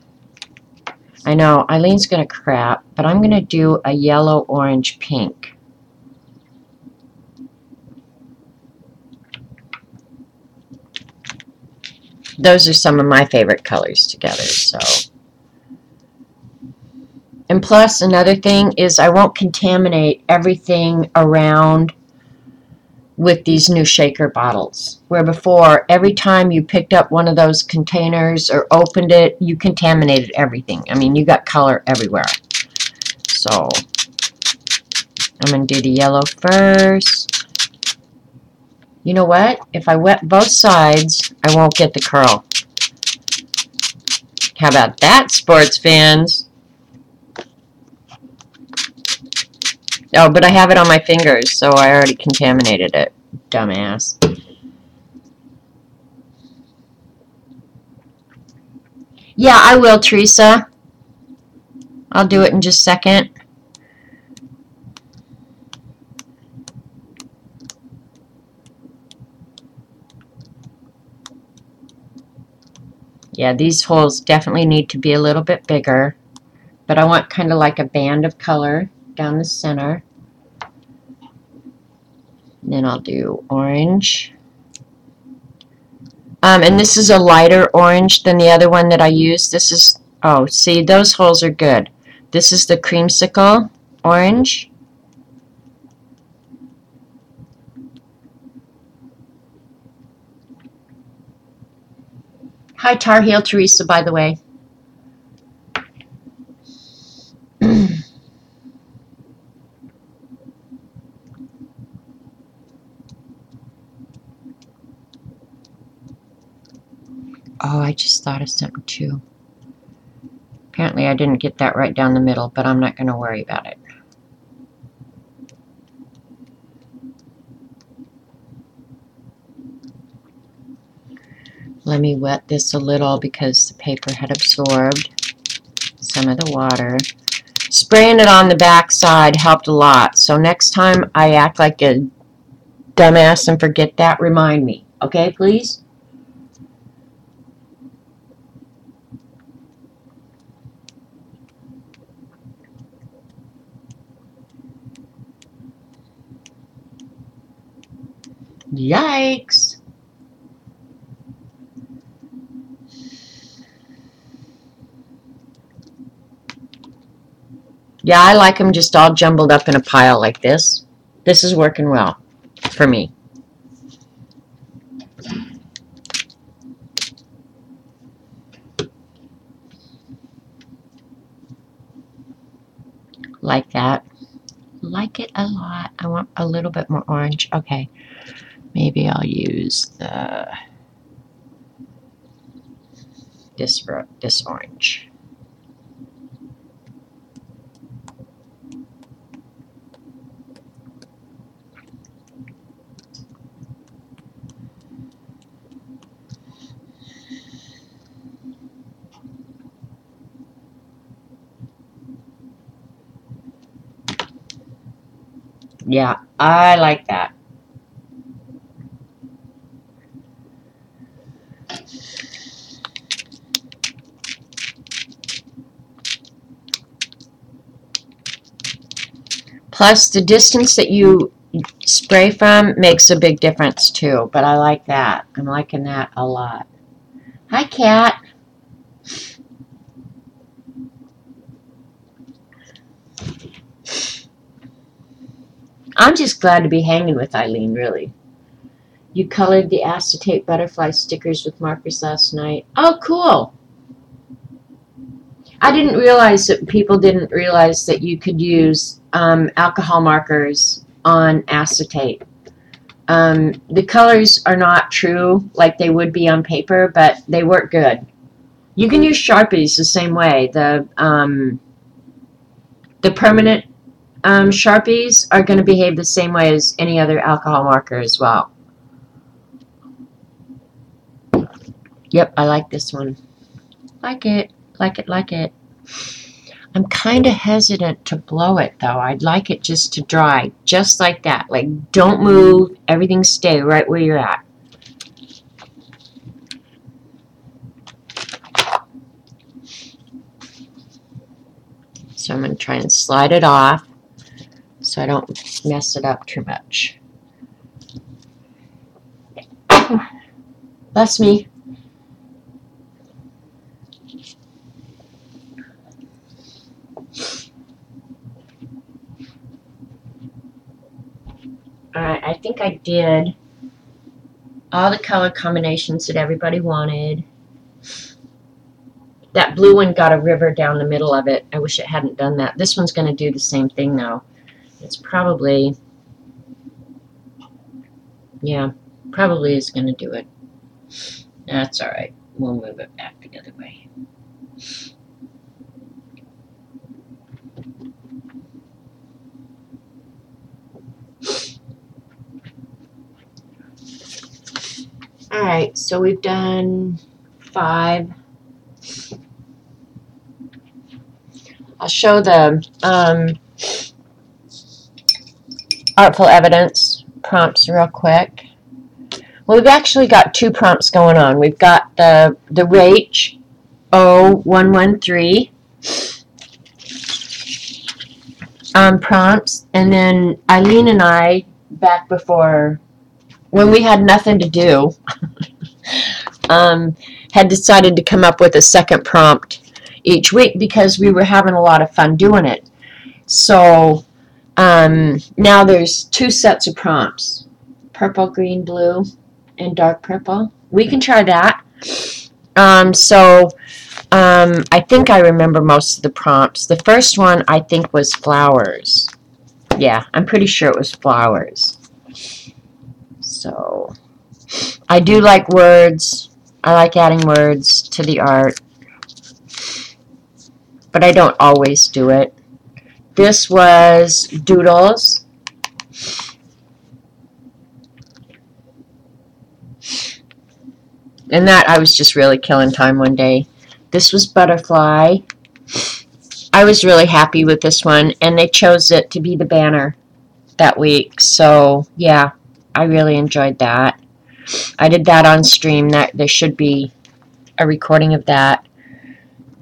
I know, Eileen's going to crap, but I'm going to do a yellow, orange, pink. Those are some of my favorite colors together, so. And plus, another thing is I won't contaminate everything around with these new shaker bottles. Where before, every time you picked up one of those containers or opened it, you contaminated everything. I mean, you got color everywhere. So, I'm going to do the yellow first. You know what? If I wet both sides, I won't get the curl. How about that, sports fans? Oh, but I have it on my fingers, so I already contaminated it. Dumbass. Yeah, I will, Teresa. I'll do it in just a second. Yeah, these holes definitely need to be a little bit bigger, but I want kind of like a band of color down the center. And then I'll do orange. And this is a lighter orange than the other one that I used. This is, oh, see, those holes are good. This is the creamsicle orange. Hi, Tar Heel Teresa, by the way. Oh, I just thought of something too. Apparently I didn't get that right down the middle, but I'm not going to worry about it. Let me wet this a little because the paper had absorbed some of the water. Spraying it on the back side helped a lot. So next time I act like a dumbass and forget that, remind me. Okay, please? Yikes. Yeah, I like them just all jumbled up in a pile like this. This is working well for me. Like that. Like it a lot. I want a little bit more orange. Okay, maybe I'll use this orange. Yeah, I like that. Plus, the distance that you spray from makes a big difference too, but I like that. I'm liking that a lot. Hi, Kat. I'm just glad to be hanging with Eileen, really. You colored the acetate butterfly stickers with markers last night. Oh, cool. I didn't realize that people didn't realize that you could use alcohol markers on acetate. The colors are not true like they would be on paper, but they work good. You can use Sharpies the same way. The permanent Sharpies are going to behave the same way as any other alcohol marker as well. Yep, I like this one. Like it, like it, like it. I'm kind of hesitant to blow it though. I'd like it just to dry, just like that. Like, don't move, everything stay right where you're at. So I'm going to try and slide it off so I don't mess it up too much. Bless me. Alright, I think I did all the color combinations that everybody wanted. That blue one got a river down the middle of it. I wish it hadn't done that. This one's going to do the same thing though. It's probably, yeah, probably is going to do it. That's alright. We'll move it back the other way. Alright, so we've done 5. I'll show the artful evidence prompts real quick. Well, we've actually got two prompts going on. We've got the Rach 0113 prompts, and then Eileen and I, back before, when we had nothing to do, had decided to come up with a second prompt each week because we were having a lot of fun doing it. So now there's two sets of prompts, purple, green, blue, and dark purple. We can try that. I think I remember most of the prompts. The first one I think was flowers. Yeah, I'm pretty sure it was flowers. So I do like words. I like adding words to the art, but I don't always do it. This was doodles. And that I was just really killing time one day. This was butterfly. I was really happy with this one, and they chose it to be the banner that week. So yeah, I really enjoyed that. I did that on stream. That there should be a recording of that.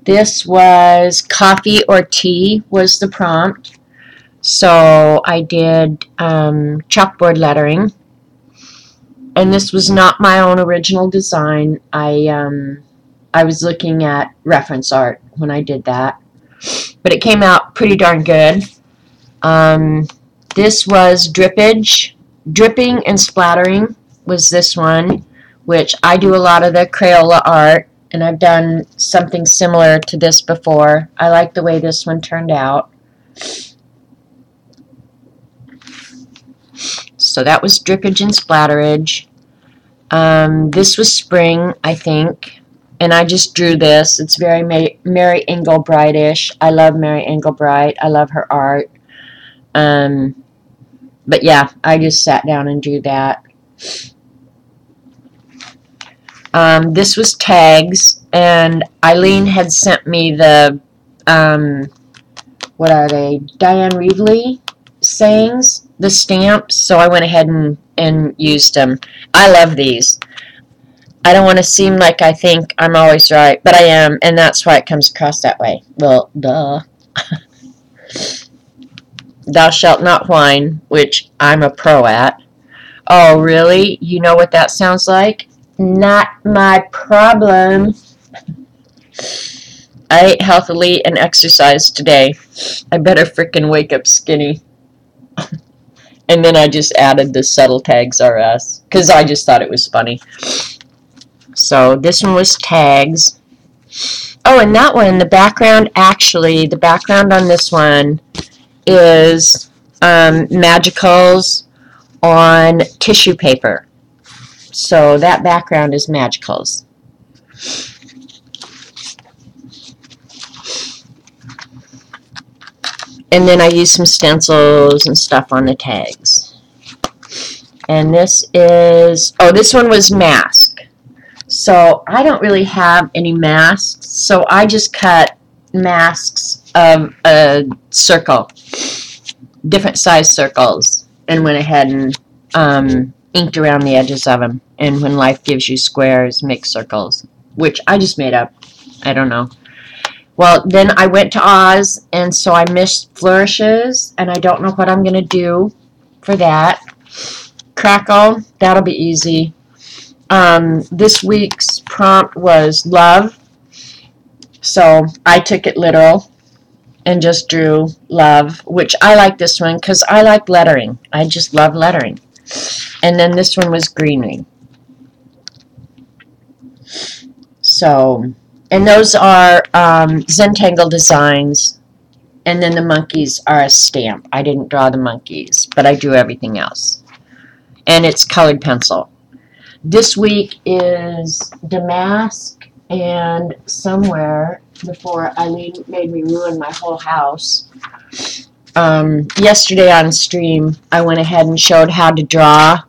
This was coffee or tea was the prompt. So I did chalkboard lettering. And this was not my own original design. I was looking at reference art when I did that. But it came out pretty darn good. This was dripping and splattering was this one, which I do a lot of the Crayola art, and I've done something similar to this before. I like the way this one turned out. So that was drippage and splatterage. This was spring, I think, and I just drew this. It's very Mary Engelbreit-ish. I love Mary Engelbreit. I love her art. But yeah, I just sat down and drew that. This was tags, and Eileen had sent me the, what are they, Diane Reevely sayings, the stamps, so I went ahead and used them. I love these. I don't want to seem like I think I'm always right, but I am, and that's why it comes across that way. Well, duh. Thou shalt not whine, which I'm a pro at. Oh, really? You know what that sounds like? Not my problem. I ate healthily and exercised today. I better frickin' wake up skinny. And then I just added the subtle tags RS, because I just thought it was funny. So this one was tags. Oh, and that one, the background on this one is magicals on tissue paper. So that background is magicals. And then I used some stencils and stuff on the tags. And this is, oh, this one was mask. So I don't really have any masks, so I just cut masks of a circle, different size circles, and went ahead and inked around the edges of them. And when life gives you squares, make circles, which I just made up. I don't know. Well, then I went to Oz, and so I missed flourishes, and I don't know what I'm going to do for that. Crackle, that'll be easy. This week's prompt was love, so I took it literal and just drew love, which I like this one because I like lettering. I just love lettering. And then this one was greenery. So, and those are Zentangle designs, and then the monkeys are a stamp. I didn't draw the monkeys, but I drew everything else. And it's colored pencil. This week is Damask, and somewhere before Eileen made me ruin my whole house. Yesterday on stream, I went ahead and showed how to draw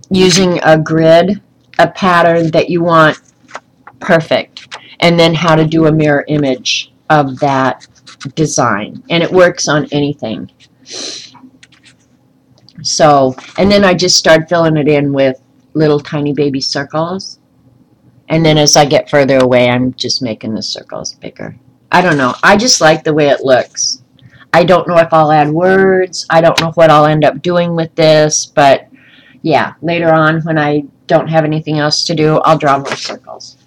using a grid, a pattern that you want perfect, and then how to do a mirror image of that design. And it works on anything. So, and then I just started filling it in with little tiny baby circles. And then as I get further away, I'm just making the circles bigger. I don't know. I just like the way it looks. I don't know if I'll add words. I don't know what I'll end up doing with this. But yeah, later on when I don't have anything else to do, I'll draw more circles.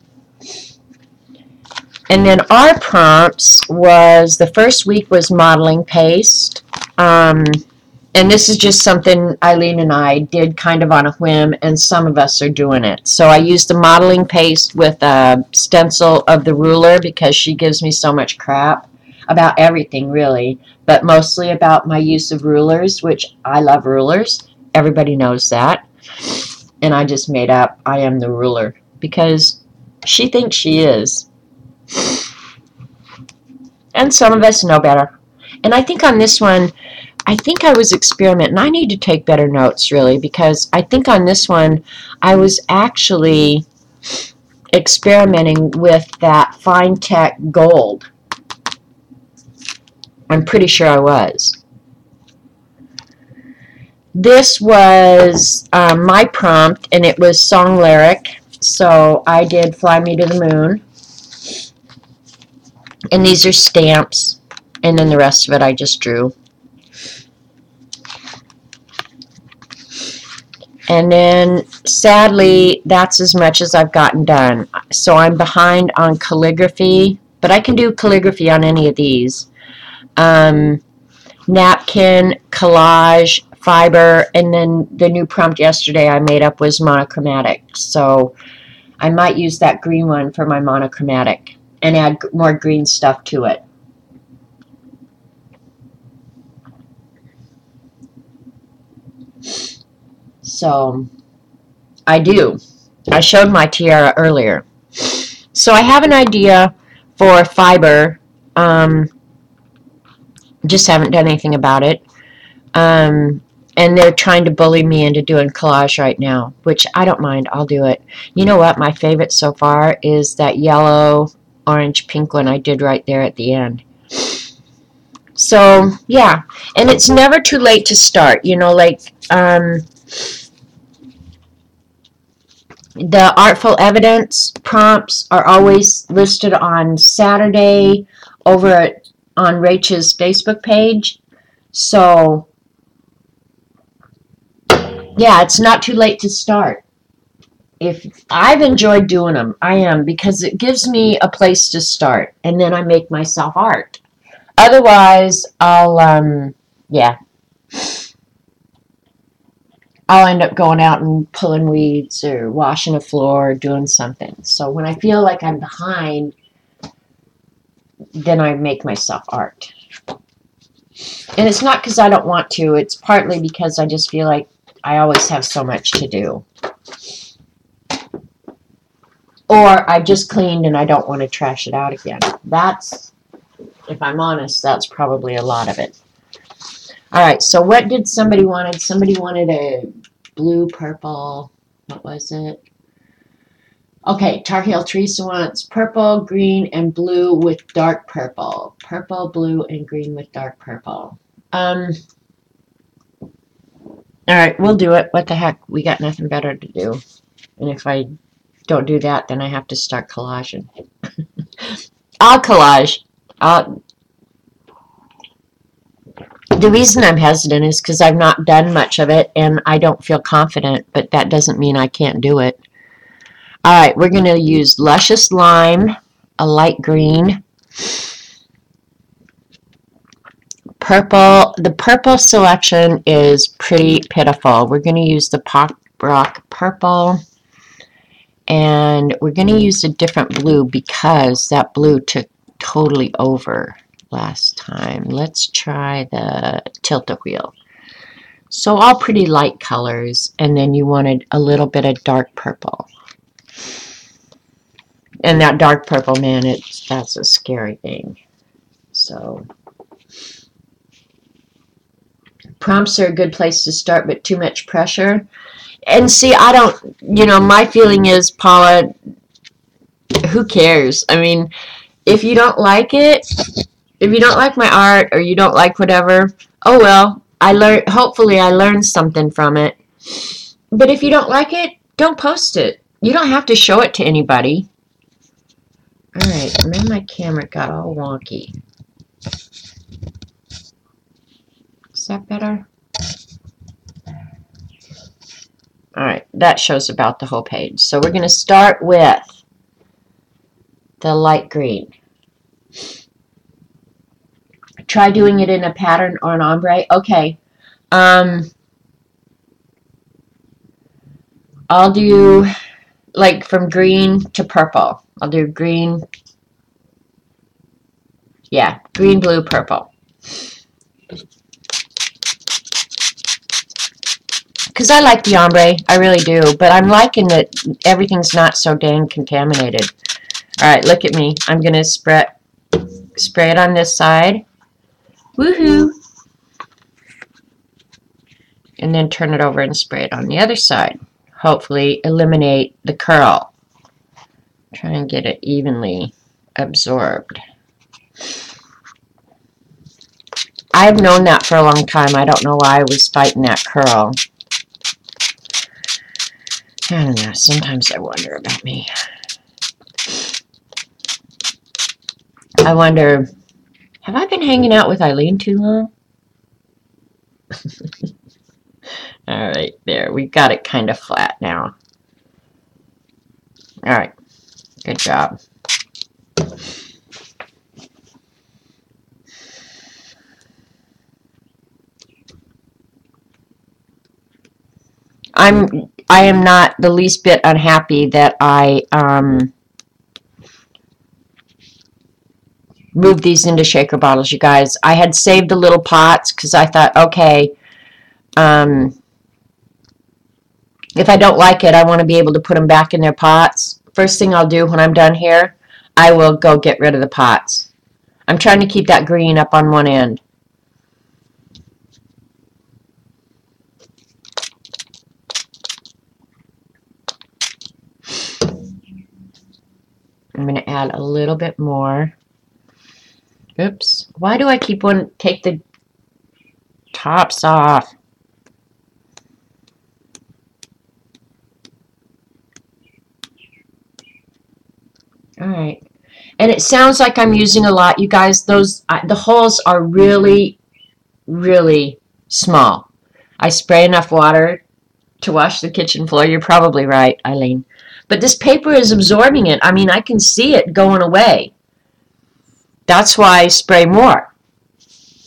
And then our prompts was, the first week was modeling paste. And this is just something Eileen and I did kind of on a whim, and some of us are doing it. So I used the modeling paste with a stencil of the ruler because she gives me so much crap about everything, really, but mostly about my use of rulers, which I love rulers. Everybody knows that. And I just made up, I am the ruler, because she thinks she is. And some of us know better. And I think on this one, I think I was experimenting. I need to take better notes, really, because I think on this one, I was actually experimenting with that Fine Tech Gold. I'm pretty sure I was. This was my prompt, and it was song lyric. So I did Fly Me to the Moon. And these are stamps. And then the rest of it I just drew. And then, sadly, that's as much as I've gotten done. So I'm behind on calligraphy, but I can do calligraphy on any of these. Napkin, collage, fiber, and then the new prompt yesterday I made up was monochromatic. So I might use that green one for my monochromatic and add more green stuff to it. So I do. I showed my tiara earlier. So I have an idea for fiber. Just haven't done anything about it. And they're trying to bully me into doing collage right now, which I don't mind. I'll do it. You know what? My favorite so far is that yellow, orange, pink one I did right there at the end. So, yeah. And it's never too late to start. You know, like the Artful Evidence prompts are always listed on Saturday over on Rachel's Facebook page. So, yeah, it's not too late to start. If I've enjoyed doing them, I am, because it gives me a place to start, and then I make myself art. Otherwise, I'll end up going out and pulling weeds or washing a floor or doing something. So when I feel like I'm behind, then I make myself art. And it's not because I don't want to. It's partly because I just feel like I always have so much to do. Or I've just cleaned and I don't want to trash it out again. That's, if I'm honest, that's probably a lot of it. Alright, so what did somebody wanted? Somebody wanted a blue, purple, what was it? Okay, Tar Heel Teresa wants purple, green, and blue with dark purple. Purple, blue, and green with dark purple. Alright, we'll do it. What the heck? We got nothing better to do. And if I don't do that, then I have to start collaging. I'll collage. The reason I'm hesitant is because I've not done much of it and I don't feel confident, but that doesn't mean I can't do it. Alright, we're going to use Luscious Lime, a light green. Purple. The purple selection is pretty pitiful. We're going to use the Pop Rock Purple. And we're going to use a different blue because that blue took totally over last time. Let's try the Tilt-A-Wheel. So all pretty light colors, and then you wanted a little bit of dark purple. And that dark purple, man, that's a scary thing. So prompts are a good place to start, but too much pressure. And see, I don't, my feeling is, Paula, who cares? I mean, if you don't like it, if you don't like my art or you don't like whatever, oh well, hopefully I learned something from it. But if you don't like it, Don't post it. You don't have to show it to anybody. Alright, and then my camera got all wonky. Is that better? Alright, that shows about the whole page. So we're going to start with the light green. Try doing it in a pattern or an ombre. Okay. I'll do like from green to purple. I'll do green. Yeah, green, blue, purple. Because I like the ombre. I really do. But I'm liking that everything's not so dang contaminated. Alright, look at me. I'm going to spray it on this side. Woohoo! And then turn it over and spray it on the other side. Hopefully eliminate the curl. Try and get it evenly absorbed. I've known that for a long time. I don't know why I was fighting that curl. I don't know. Sometimes I wonder about me. I wonder, have I been hanging out with Eileen too long? Alright, there. We've got it kind of flat now. Alright. Good job. I am not the least bit unhappy that I moved these into shaker bottles, you guys. I had saved the little pots because I thought, okay, if I don't like it, I want to be able to put them back in their pots. First thing I'll do when I'm done here, I will go get rid of the pots. I'm trying to keep that green up on one end. I'm going to add a little bit more. Oops. Why do I keep wanting to take the tops off? Alright. And it sounds like I'm using a lot. You guys, those the holes are really, really small. I spray enough water to wash the kitchen floor. You're probably right, Eileen. But this paper is absorbing it. I mean, I can see it going away. That's why I spray more.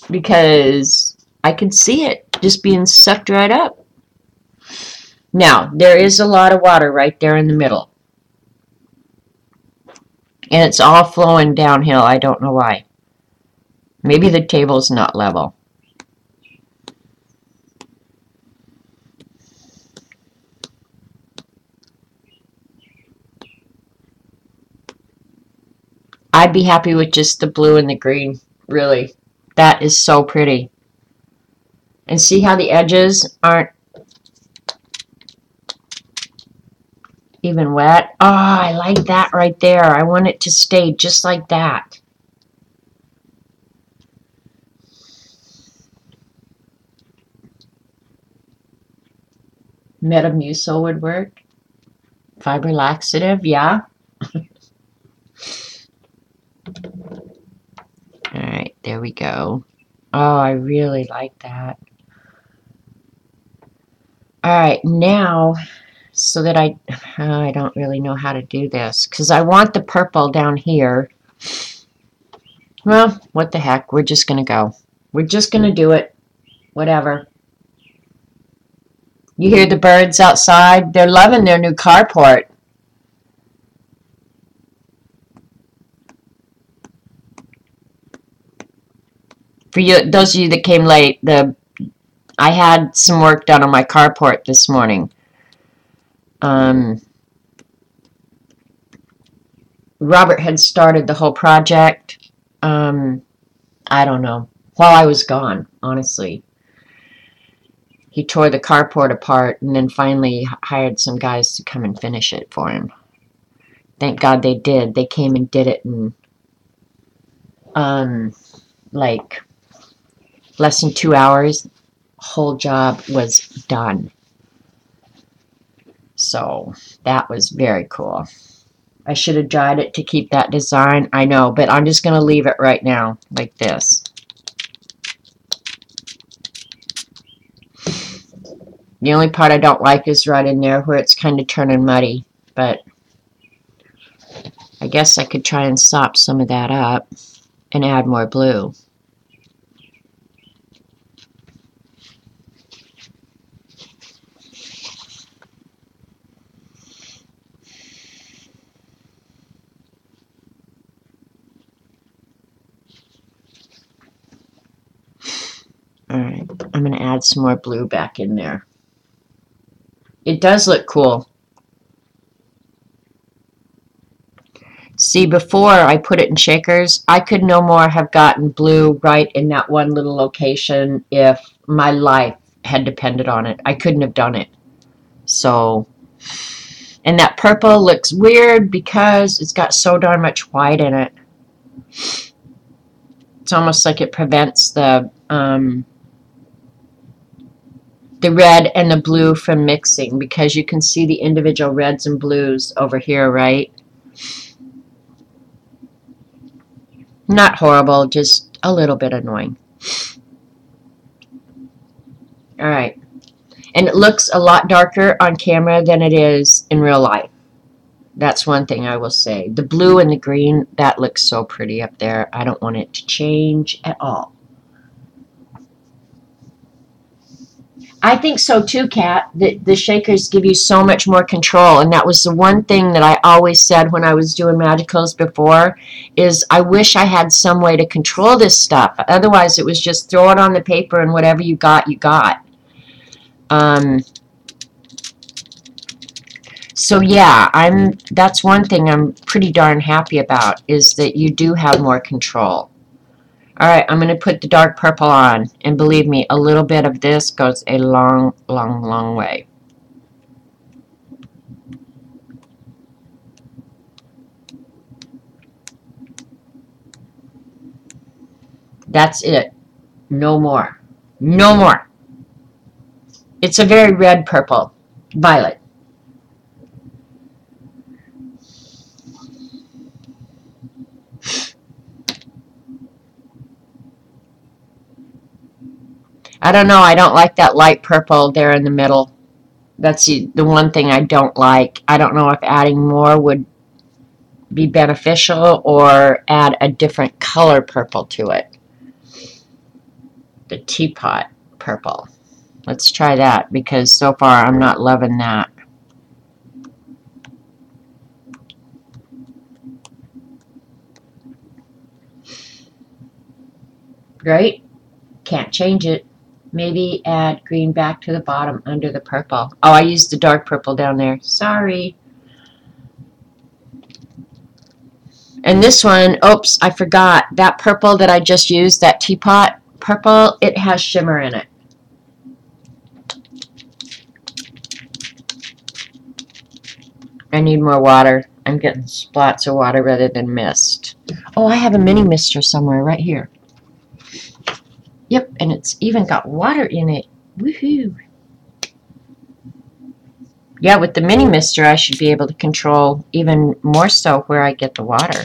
Because I can see it just being sucked right up. Now, there is a lot of water right there in the middle. And it's all flowing downhill. I don't know why. Maybe the table's not level. I'd be happy with just the blue and the green. Really. That is so pretty. And see how the edges aren't even wet? Oh, I like that right there. I want it to stay just like that. Metamucil would work. Fiber laxative, yeah. Alright, there we go. Oh, I really like that. Alright, now, so that I don't really know how to do this, because I want the purple down here. Well, what the heck, we're just going to go. We're just going to do it. Whatever. You hear the birds outside? They're loving their new carport. For you, those of you that came late, I had some work done on my carport this morning. Robert had started the whole project. I don't know. While I was gone, honestly. He tore the carport apart and then finally hired some guys to come and finish it for him. Thank God they did. They came and did it in like less than 2 hours. Whole job was done. So that was very cool. I should have dried it to keep that design. I know, but I'm just going to leave it right now like this. The only part I don't like is right in there where it's kind of turning muddy, but I guess I could try and sop some of that up and add more blue. Alright, I'm going to add some more blue back in there. It does look cool. See, before I put it in shakers, I could no more have gotten blue right in that one little location if my life had depended on it. I couldn't have done it. So, and that purple looks weird because it's got so darn much white in it. It's almost like it prevents the red and the blue from mixing because you can see the individual reds and blues over here, right? Not horrible, just a little bit annoying. Alright. And it looks a lot darker on camera than it is in real life. That's one thing I will say. The blue and the green, that looks so pretty up there. I don't want it to change at all. I think so too, Kat. The shakers give you so much more control, and that was the one thing that I always said when I was doing magicals before, is I wish I had some way to control this stuff. Otherwise, it was just throw it on the paper and whatever you got, you got. So yeah, that's one thing I'm pretty darn happy about, is that you do have more control. Alright, I'm going to put the dark purple on, and believe me, a little bit of this goes a long, long, long way. That's it. No more. No more. It's a very red purple. Violet. I don't know. I don't like that light purple there in the middle. That's the one thing I don't like. I don't know if adding more would be beneficial or add a different color purple to it. The teapot purple. Let's try that because so far I'm not loving that. Right? Can't change it. Maybe add green back to the bottom under the purple. Oh, I used the dark purple down there. Sorry. And this one, oops, I forgot. That purple that I just used, that teapot purple, it has shimmer in it. I need more water. I'm getting splats of water rather than mist. Oh, I have a mini mister somewhere right here. Yep, and it's even got water in it. Woohoo! Yeah, with the mini mister, I should be able to control even more so where I get the water.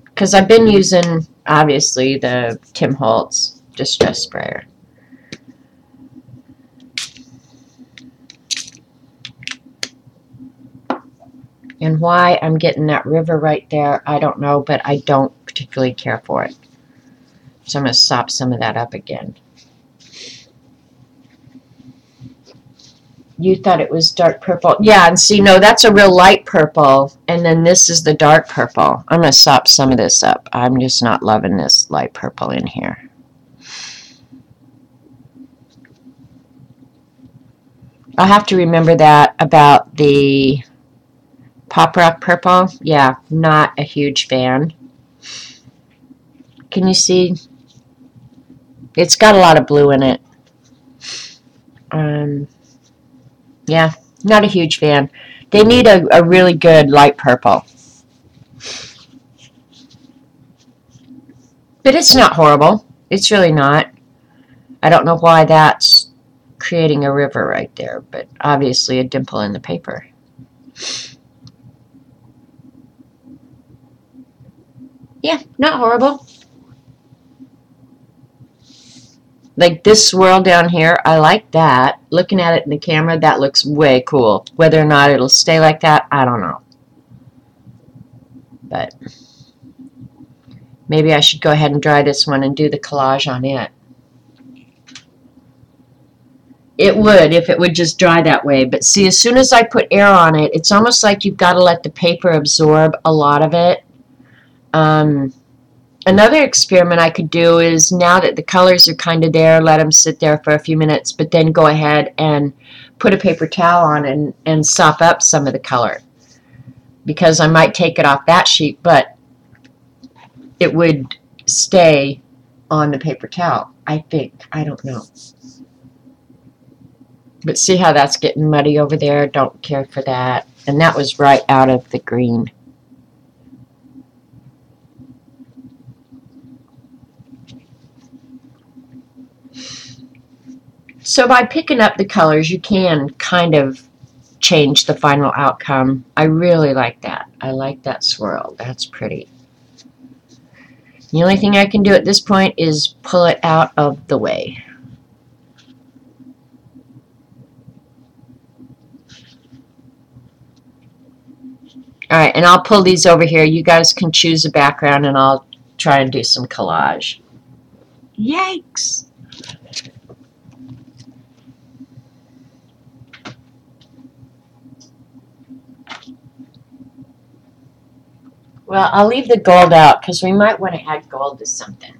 Because I've been using, obviously, the Tim Holtz Distress Sprayer. And why I'm getting that river right there, I don't know, but I don't particularly care for it. So I'm going to sop some of that up again. You thought it was dark purple. Yeah, and see, no, that's a real light purple, and then this is the dark purple. I'm going to sop some of this up. I'm just not loving this light purple in here. I'll have to remember that about the Pop Rock purple. Yeah, not a huge fan. Can you see? It's got a lot of blue in it. Yeah, not a huge fan. They need a really good light purple. But it's not horrible. It's really not. I don't know why that's creating a river right there, but obviously a dimple in the paper. Yeah, not horrible. Like this swirl down here, I like that. Looking at it in the camera, that looks way cool. Whether or not it'll stay like that, I don't know. But maybe I should go ahead and dry this one and do the collage on it. It would if it would just dry that way. But see, as soon as I put air on it, it's almost like you've got to let the paper absorb a lot of it. Another experiment I could do is, now that the colors are kind of there, let them sit there for a few minutes, but then go ahead and put a paper towel on and sop up some of the color. Because I might take it off that sheet, but it would stay on the paper towel, I think. I don't know. But see how that's getting muddy over there? Don't care for that. And that was right out of the green. So by picking up the colors, you can kind of change the final outcome. I really like that. I like that swirl. That's pretty. The only thing I can do at this point is pull it out of the way. Alright, and I'll pull these over here. You guys can choose a background and I'll try and do some collage. Yikes! Well, I'll leave the gold out because we might want to add gold to something.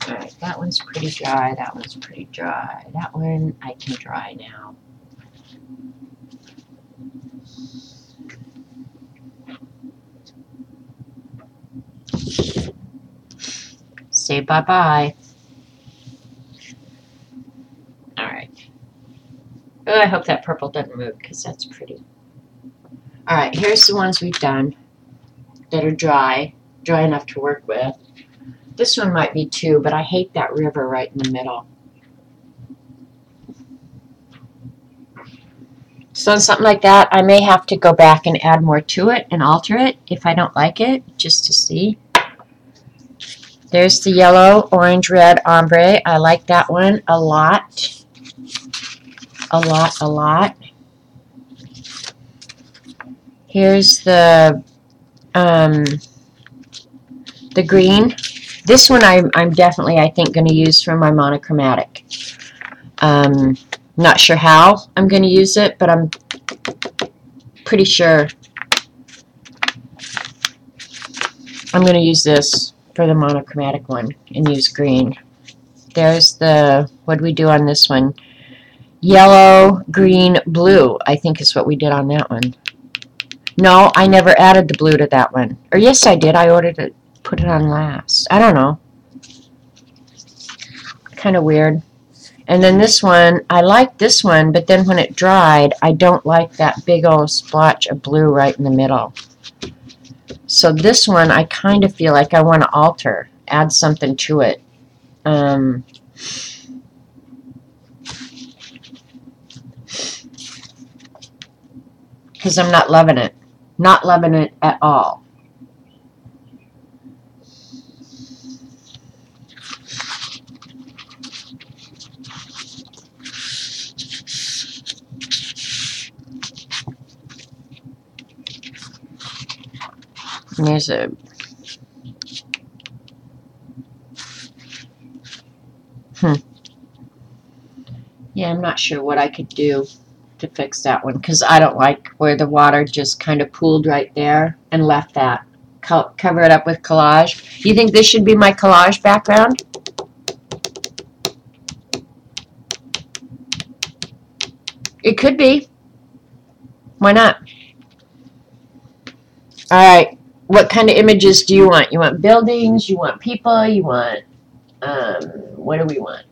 Alright, that one's pretty dry. That one's pretty dry. That one I can dry now. Say bye-bye. Alright. Oh, I hope that purple doesn't move because that's pretty. Alright, here's the ones we've done that are dry enough to work with. This one might be too, but I hate that river right in the middle. So on something like that, I may have to go back and add more to it and alter it if I don't like it, just to see. There's the yellow, orange, red ombre. I like that one a lot. A lot, a lot. Here's the green. This one I'm definitely, I think, going to use for my monochromatic. Not sure how I'm going to use it, but I'm pretty sure I'm going to use this for the monochromatic one and use green. There's the, what did we do on this one? Yellow, green, blue, I think is what we did on that one. No, I never added the blue to that one. Or yes, I did. I ordered it, put it on last. I don't know. Kind of weird. And then this one, I like this one, but then when it dried, I don't like that big old splotch of blue right in the middle. So this one, I kind of feel like I want to alter, add something to it. Because I'm not loving it. Not loving it at all. And there's a yeah, I'm not sure what I could do to fix that one because I don't like where the water just kind of pooled right there and left that. Cover it up with collage. You think this should be my collage background? It could be. Why not? Alright, what kind of images do you want? You want buildings? You want people? You want, what do we want?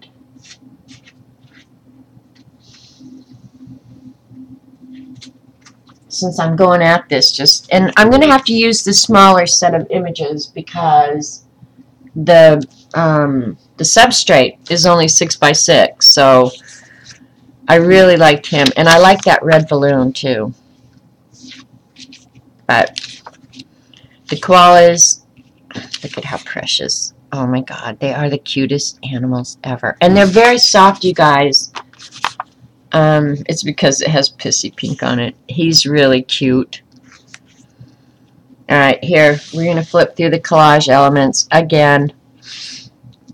since I'm going at this, and I'm going to have to use the smaller set of images because the substrate is only 6x6, so I really liked him, and I like that red balloon too. But the koalas, look at how precious. Oh my god, they are the cutest animals ever. And they're very soft, you guys. It's because it has pissy pink on it. He's really cute. Alright, here, we're going to flip through the collage elements again.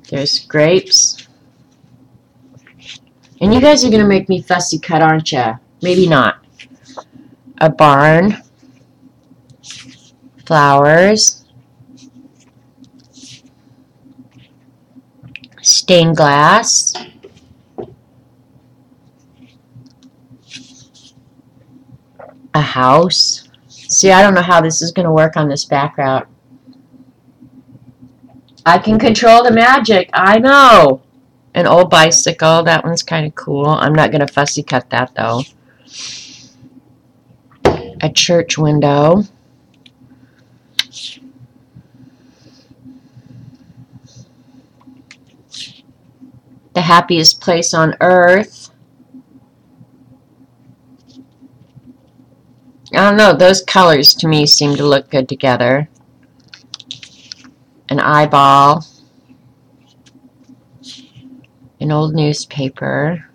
There's grapes. And you guys are going to make me fussy cut, aren't you? Maybe not. A barn. Flowers. Stained glass. A house. See, I don't know how this is going to work on this background. I can control the magic. I know. An old bicycle. That one's kind of cool. I'm not going to fussy cut that, though. A church window. The happiest place on earth. I don't know. Those colors, to me, seem to look good together. An eyeball. An old newspaper.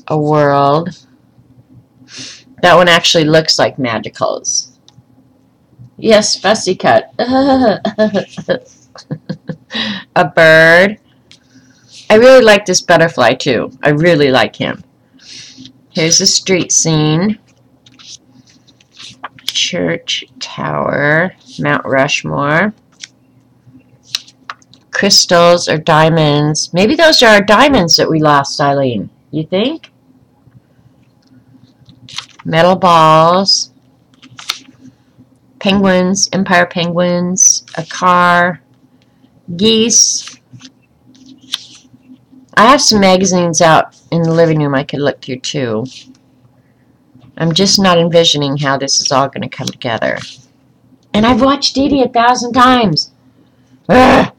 A world. That one actually looks like magicals. Yes, fussy cut. A bird. I really like this butterfly too. I really like him. Here's a street scene. Church tower. Mount Rushmore. Crystals or diamonds. Maybe those are our diamonds that we lost, Eileen. You think? Metal balls. Penguins. Empire penguins. A car. Geese. I have some magazines out in the living room I could look through too. I'm just not envisioning how this is all going to come together. And I've watched Dee Dee 1,000 times. Ugh.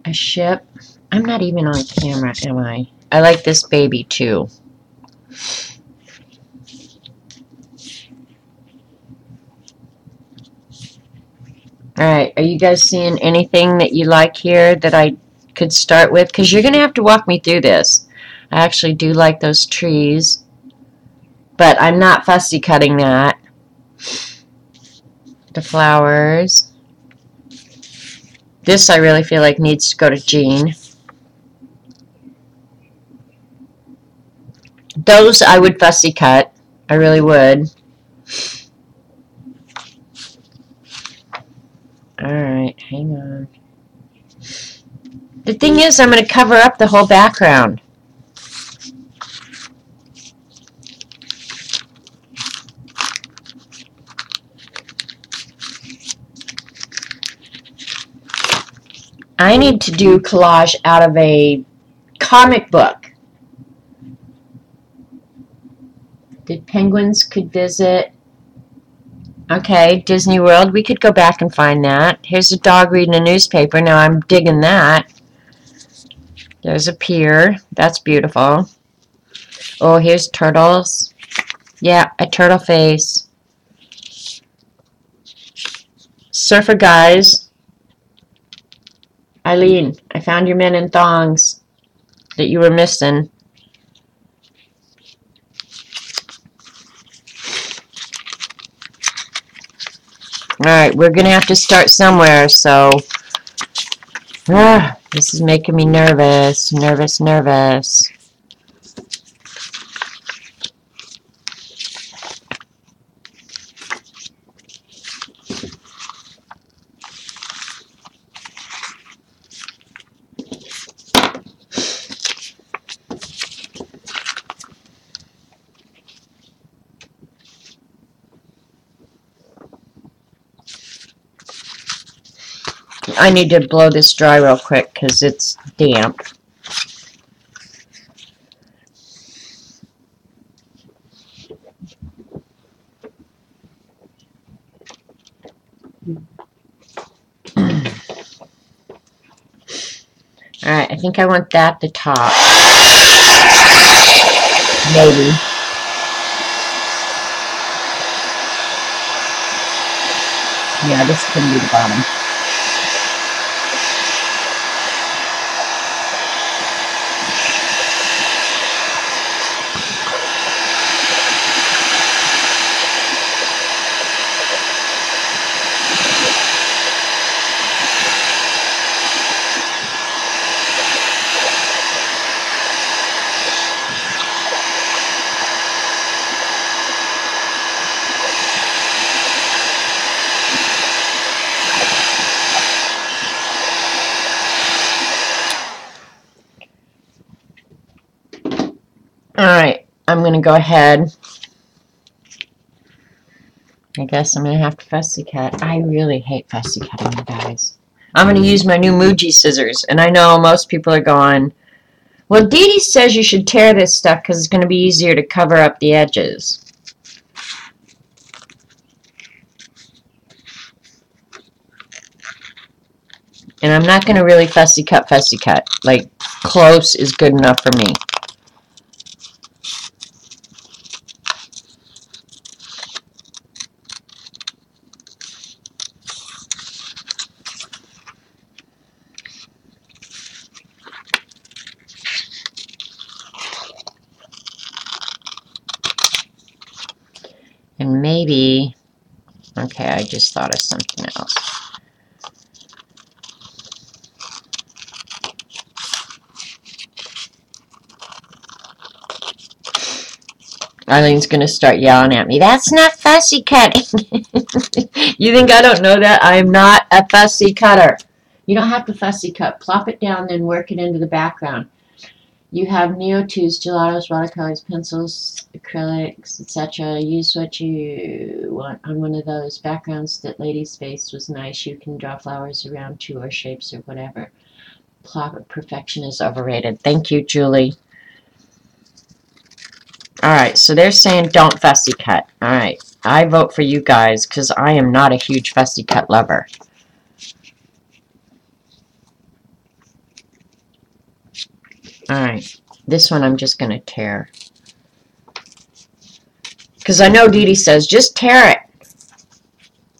A ship. I'm not even on camera, am I? I like this baby too. Alright, are you guys seeing anything that you like here that I could start with? Because you're going to have to walk me through this. I actually do like those trees. But I'm not fussy cutting that. The flowers. This I really feel like needs to go to Jean. Those I would fussy cut. I really would. Alright, hang on. The thing is, I'm going to cover up the whole background. I need to do collage out of a comic book. Did penguins could visit? Okay, Disney World. We could go back and find that. Here's a dog reading a newspaper. Now I'm digging that. There's a pier. That's beautiful. Oh, here's turtles. Yeah, a turtle face. Surfer guys. Eileen, I found your men in thongs that you were missing. Alright, we're going to have to start somewhere, so... this is making me nervous. Nervous. I need to blow this dry real quick because it's damp. Alright, I think I want that at the top. Maybe. Yeah, this could be the bottom. Alright, I'm going to go ahead. I guess I'm going to have to fussy cut. I really hate fussy cutting, you guys. I'm going to use my new Muji scissors. And I know most people are going, well, Dee Dee says you should tear this stuff because it's going to be easier to cover up the edges. And I'm not going to really fussy cut. Like, close is good enough for me. And maybe, okay, I just thought of something else. Eileen's going to start yelling at me. That's not fussy cutting. You think I don't know that? I'm not a fussy cutter. You don't have to fussy cut. Plop it down, then work it into the background. You have Neo-2s, gelatos, watercolors, pencils, acrylics, etc. Use what you want on one of those backgrounds. That lady's face was nice. You can draw flowers around too, or shapes, or whatever. Plop, perfection is overrated. Thank you, Julie. Alright, so they're saying don't fussy cut. Alright, I vote for you guys because I am not a huge fussy cut lover. Alright, this one I'm just going to tear. Because I know Dee Dee says, just tear it.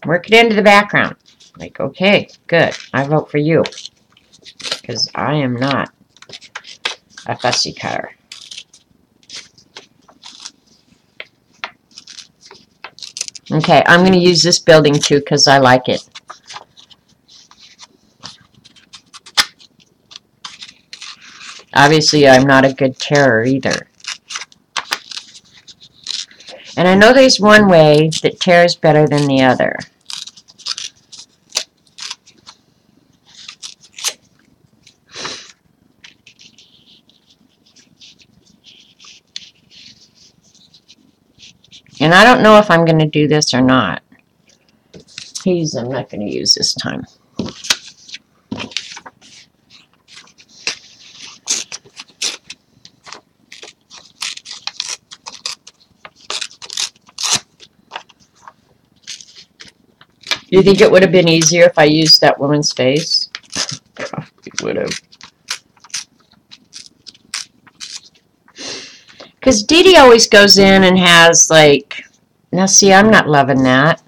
Work it into the background. Like, okay, good. I vote for you. Because I am not a fussy cutter. Okay, I'm going to use this building too because I like it. Obviously, I'm not a good tearer either. And I know there's one way that tears better than the other. And I don't know if I'm going to do this or not. I'm not going to use this time. Do you think it would have been easier if I used that woman's face? Probably would have. Because Dee Dee always goes in and has, like... Now, see, I'm not loving that.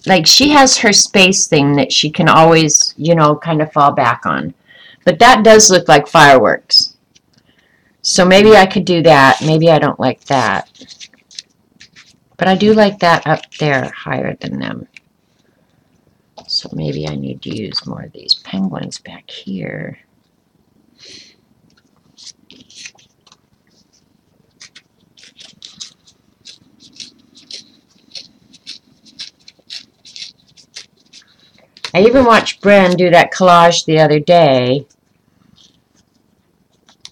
Like, she has her space thing that she can always, you know, kind of fall back on. But that does look like fireworks. So maybe I could do that. Maybe I don't like that. But I do like that up there higher than them. So maybe I need to use more of these penguins back here. I even watched Bren do that collage the other day.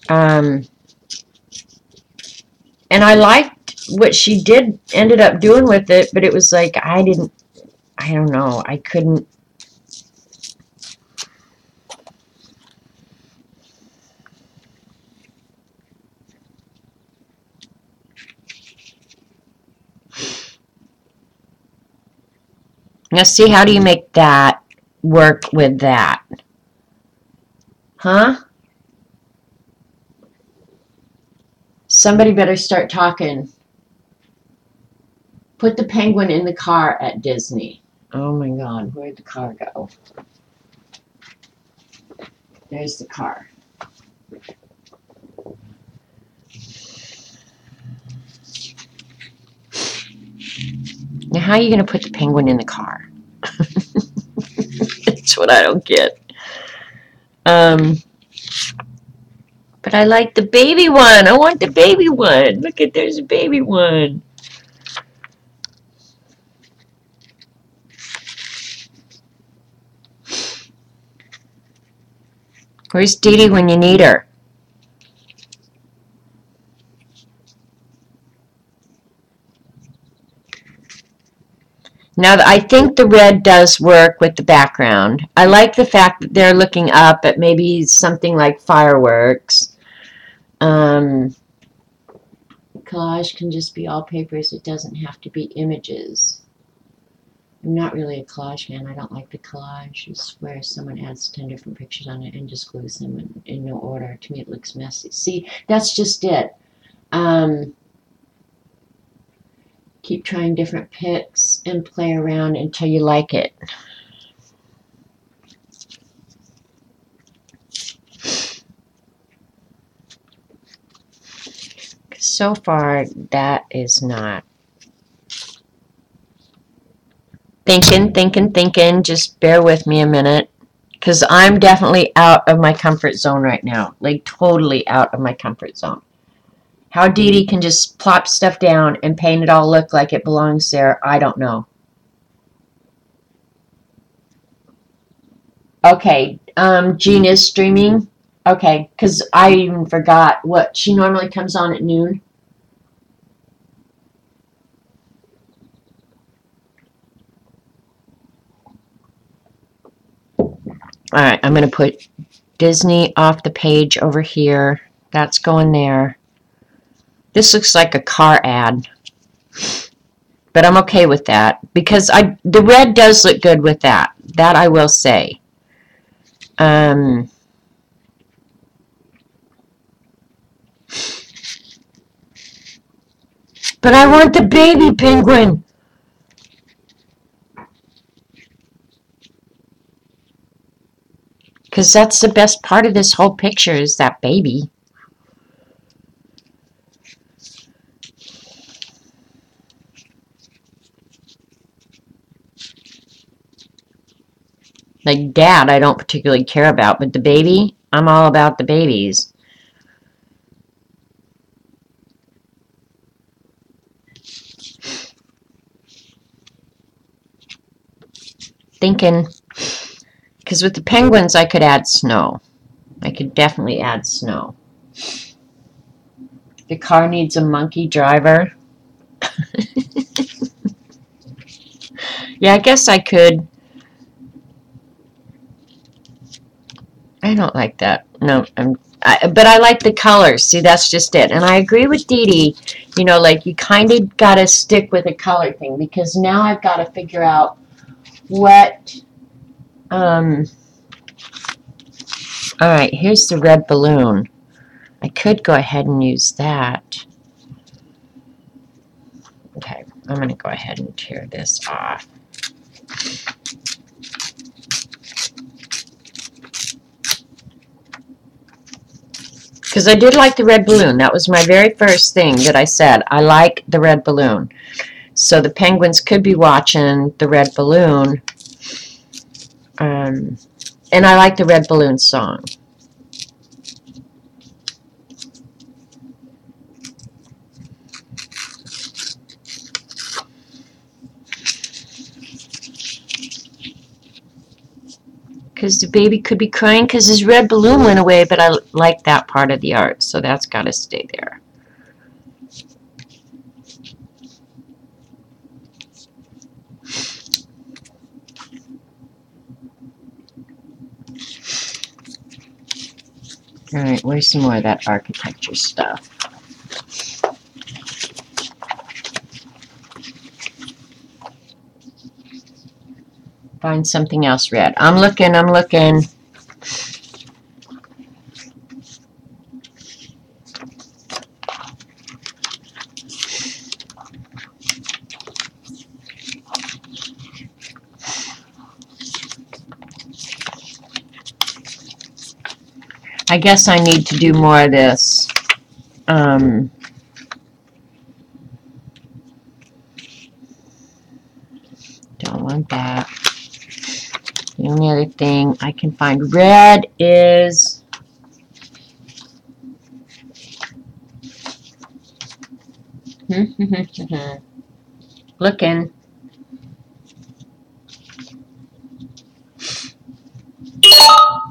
And I liked what she ended up doing with it, but it was like, I didn't, I don't know. I couldn't. Now see, how do you make that work with that? Huh? Somebody better start talking. Put the penguin in the car at Disney. Oh my God, where'd the car go? There's the car. Now, how are you going to put the penguin in the car? That's what I don't get. But I like the baby one. I want the baby one. Look at, there's a baby one. Where's Dee Dee when you need her? Now, I think the red does work with the background. I like the fact that they're looking up at maybe something like fireworks. Collage can just be all papers. It doesn't have to be images. I'm not really a collage fan. I don't like the collage. It's where someone adds 10 different pictures on it and just glues them in no order. To me, it looks messy. See, that's just it. Keep trying different picks and play around until you like it. So far, that is not. Thinking. Just bear with me a minute. Because I'm definitely out of my comfort zone right now. Like, totally out of my comfort zone. How Dee Dee can just plop stuff down and paint it all look like it belongs there, I don't know. Okay, Jean is streaming. Okay, because I even forgot what she normally comes on at noon. All right, I'm going to put Disney off the page over here. That's going there. This looks like a car ad, but I'm okay with that because the red does look good with that. That I will say. But I want the baby penguin. Because that's the best part of this whole picture is that baby. Like Dad, I don't particularly care about, but the baby, I'm all about the babies. Thinking, because with the penguins, I could add snow. I could definitely add snow. The car needs a monkey driver. Yeah, I guess I could. I don't like that. No, but I like the colors. See, that's just it. And I agree with Dee Dee. You know, like you kind of got to stick with a color thing because now I've got to figure out what. All right, here's the red balloon. I could go ahead and use that. Okay, I'm going to go ahead and tear this off. Because I did like the red balloon. That was my very first thing that I said. I like the red balloon. So the penguins could be watching the red balloon. And I like the red balloon song. Because the baby could be crying because his red balloon went away, but I like that part of the art, so that's got to stay there. Alright, where's some more of that architecture stuff? Find something else red. I'm looking. I guess I need to do more of this. Don't want that. The only other thing I can find red is looking.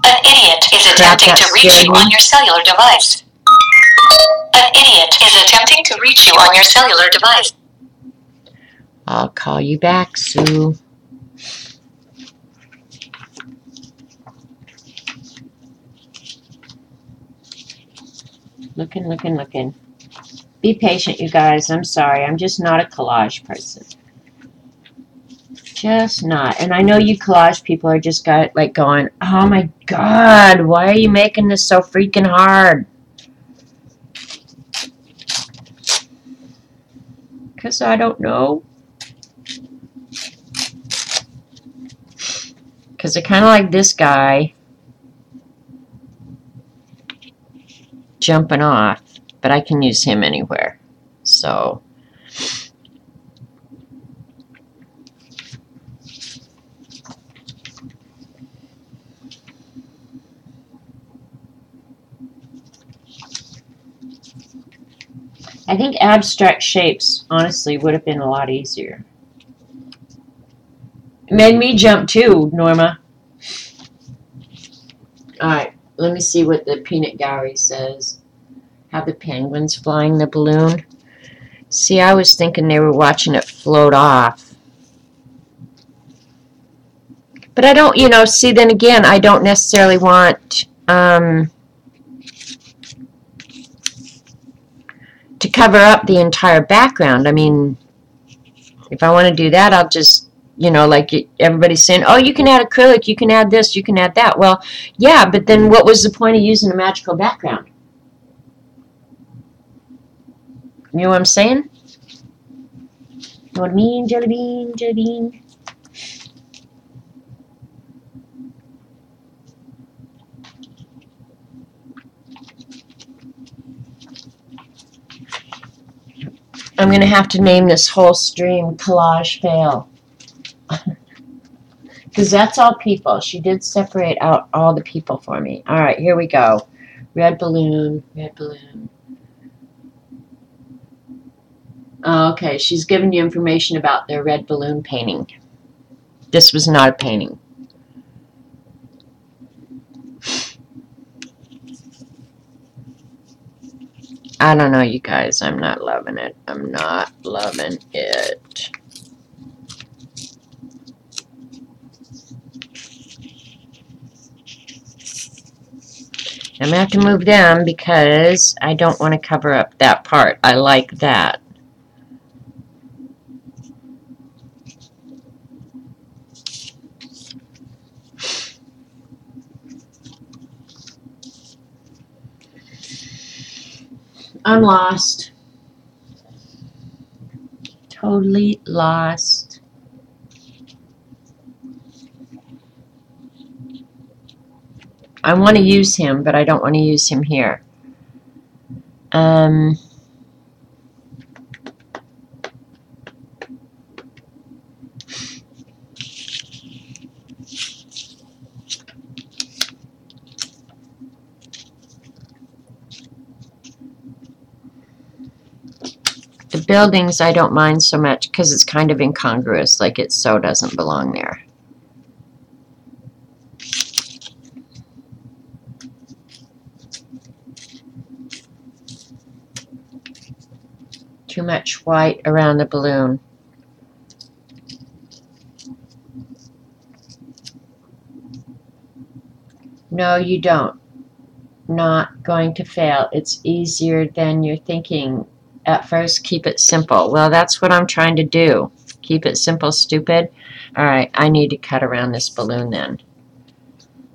An idiot is attempting to reach you on your cellular device. An idiot is attempting to reach you on your cellular device. I'll call you back, Sue. Looking. Be patient, you guys. I'm sorry. I'm just not a collage person. Just not. And I know you collage people are just like going, oh my God, why are you making this so freaking hard? Because I don't know. Because I kind of like this guy jumping off, but I can use him anywhere. So I think abstract shapes, honestly, would have been a lot easier. It made me jump too, Norma. Alright, let me see what the peanut gallery says. How the penguins flying the balloon. See, I was thinking they were watching it float off. But I don't, see, then again, I don't necessarily want to cover up the entire background. I mean, if I want to do that, I'll just, like everybody's saying, oh, you can add acrylic, you can add this, you can add that. Well, yeah, but then what was the point of using a magical background? You know what I'm saying? You know what I mean, jelly bean, jelly bean? I'm going to have to name this whole stream Collage Fail. Because that's all people. She did separate out all the people for me. All right, here we go. Red balloon, red balloon. Oh, okay, she's giving you information about their red balloon painting. This was not a painting. I don't know, you guys. I'm not loving it. I'm not loving it. I'm going to have to move them because I don't want to cover up that part. I like that. I'm lost. Totally lost. I want to use him, but I don't want to use him here. The buildings I don't mind so much because it's kind of incongruous, like it so doesn't belong there. Too much white around the balloon. No, you don't. not going to fail. It's easier than you're thinking. At first, keep it simple. Well, that's what I'm trying to do. Keep it simple, stupid. All right, I need to cut around this balloon then.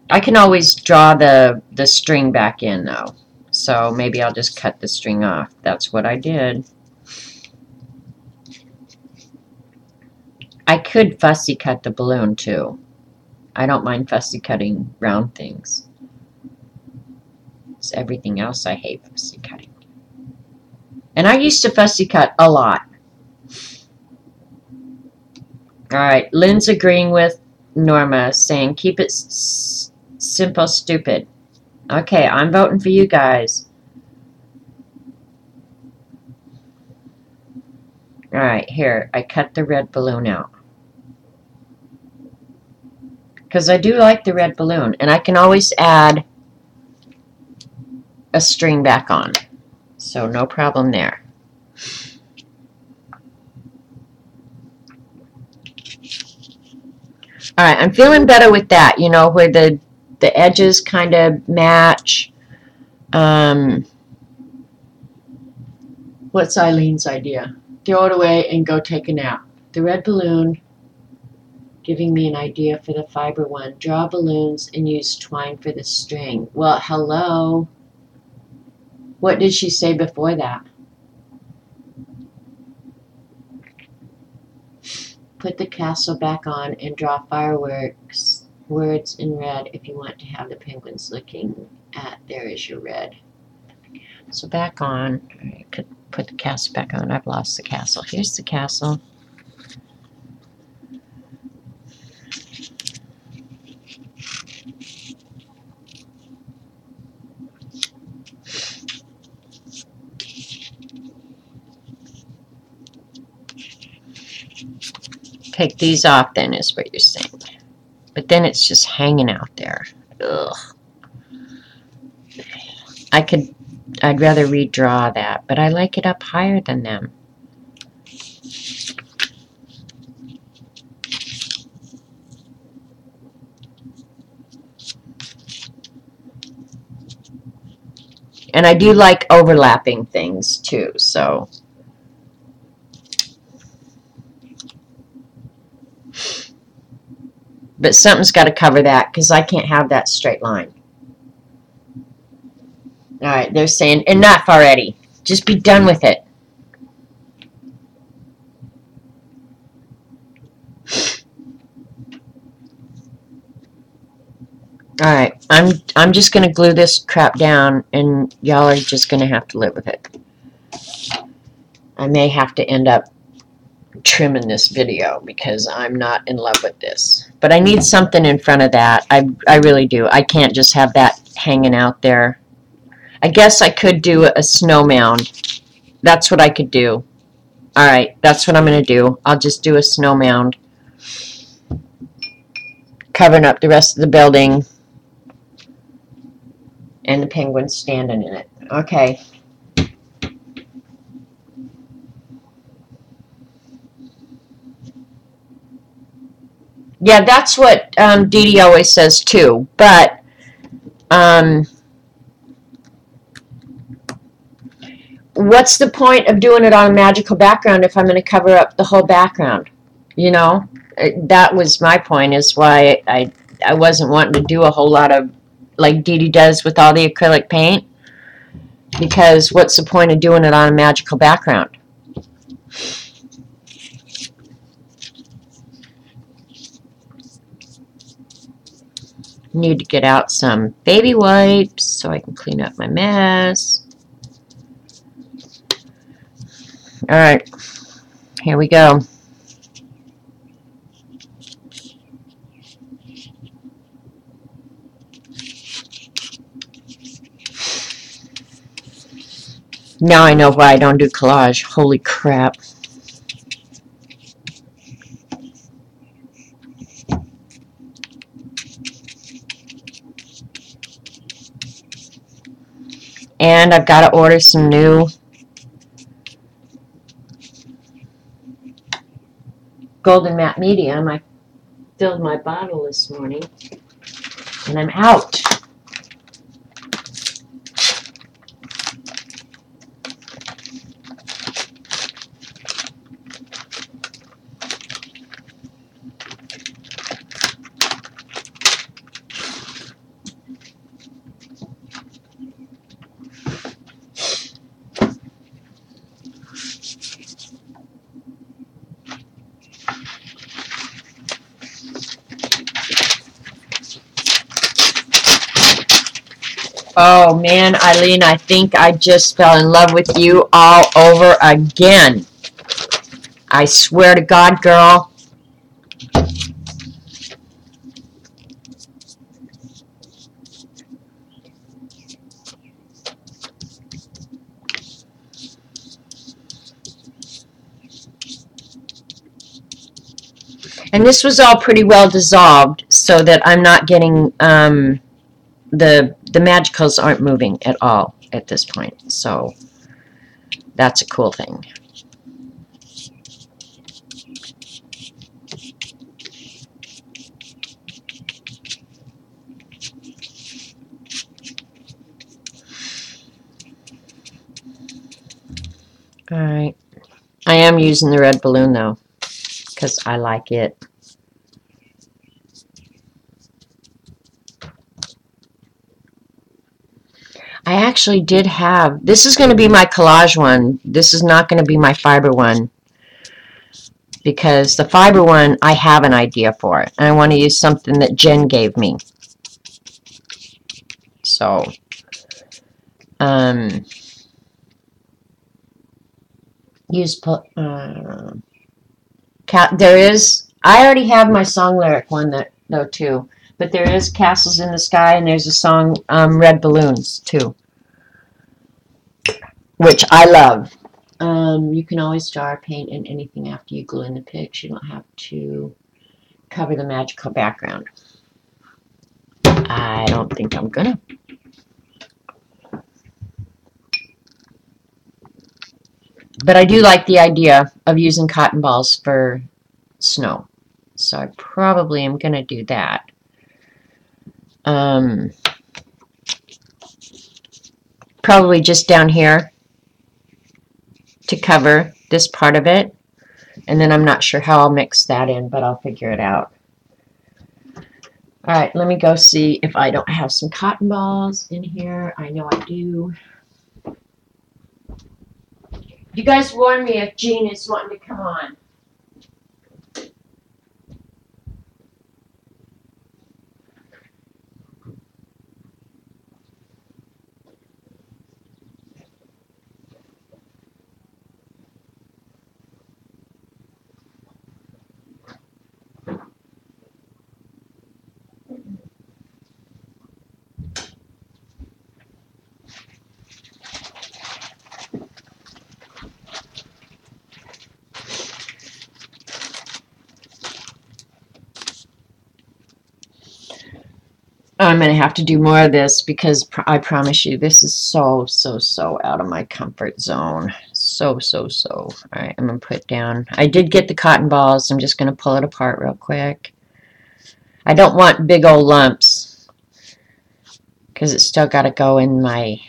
I can always draw the string back in, though. So maybe I'll just cut the string off. That's what I did. I could fussy cut the balloon, too. I don't mind fussy cutting round things. It's everything else I hate fussy cutting. And I used to fussy cut a lot. Alright, Lynn's agreeing with Norma, saying keep it simple, stupid. Okay, I'm voting for you guys. Alright, here, I cut the red balloon out. Because I do like the red balloon, and I can always add a string back on. So no problem there. Alright, I'm feeling better with that, you know, where the edges kind of match. What's Eileen's idea? Throw it away and go take a nap. The red balloon giving me an idea for the fiber one. Draw balloons and use twine for the string. Well, hello. What did she say before that? Put the castle back on and draw fireworks words in red if you want to have the penguins looking at. There is your red. So back on. I could put the castle back on. I've lost the castle. Here's the castle. Take these off then is what you're saying. But then it's just hanging out there. Ugh. I'd rather redraw that, but I like it up higher than them. And I do like overlapping things too, so. But something's got to cover that because I can't have that straight line. Alright, they're saying, enough already. Just be done with it. Alright, I'm just going to glue this crap down, and y'all are just going to have to live with it. I may have to end up trimming this video because I'm not in love with this. But I need something in front of that. I really do. I can't just have that hanging out there. I guess I could do a snow mound. That's what I could do. Alright, that's what I'm going to do. I'll just do a snow mound. Covering up the rest of the building. And the penguins standing in it. Okay. Yeah, that's what Dee Dee always says too. But what's the point of doing it on a magical background if I'm going to cover up the whole background? You know, that was my point, is why I wasn't wanting to do a whole lot of, like Dee Dee does with all the acrylic paint. Because what's the point of doing it on a magical background? Need to get out some baby wipes so I can clean up my mess. Alright, here we go. Now I know why I don't do collage. Holy crap. And I've got to order some new golden matte medium. I filled my bottle this morning and I'm out. Oh man, Eileen, I think I just fell in love with you all over again. I swear to God, girl. And this was all pretty well dissolved so that I'm not getting, the magicals aren't moving at all at this point. So that's a cool thing. All right. I am using the red balloon though, because I like it. I actually did have, this is going to be my collage one. This is not going to be my fiber one, because the fiber one I have an idea for it. And I want to use something that Jen gave me. So, use, there is, I already have my song lyric one that, though, too. But there is Castles in the Sky, and there's a song, Red Balloons, too, which I love. You can always jar paint in anything after you glue in the pics. You don't have to cover the magical background. I don't think I'm gonna. But I do like the idea of using cotton balls for snow. So I probably am gonna do that. Probably just down here to cover this part of it. And then I'm not sure how I'll mix that in, but I'll figure it out. All right, let me go see if I don't have some cotton balls in here. I know I do. You guys warn me if Jean is wanting to come on. I'm going to have to do more of this because I promise you this is so out of my comfort zone. So. All right, I'm going to put down. I did get the cotton balls. I'm just going to pull it apart real quick. I don't want big old lumps because it's still got to go in my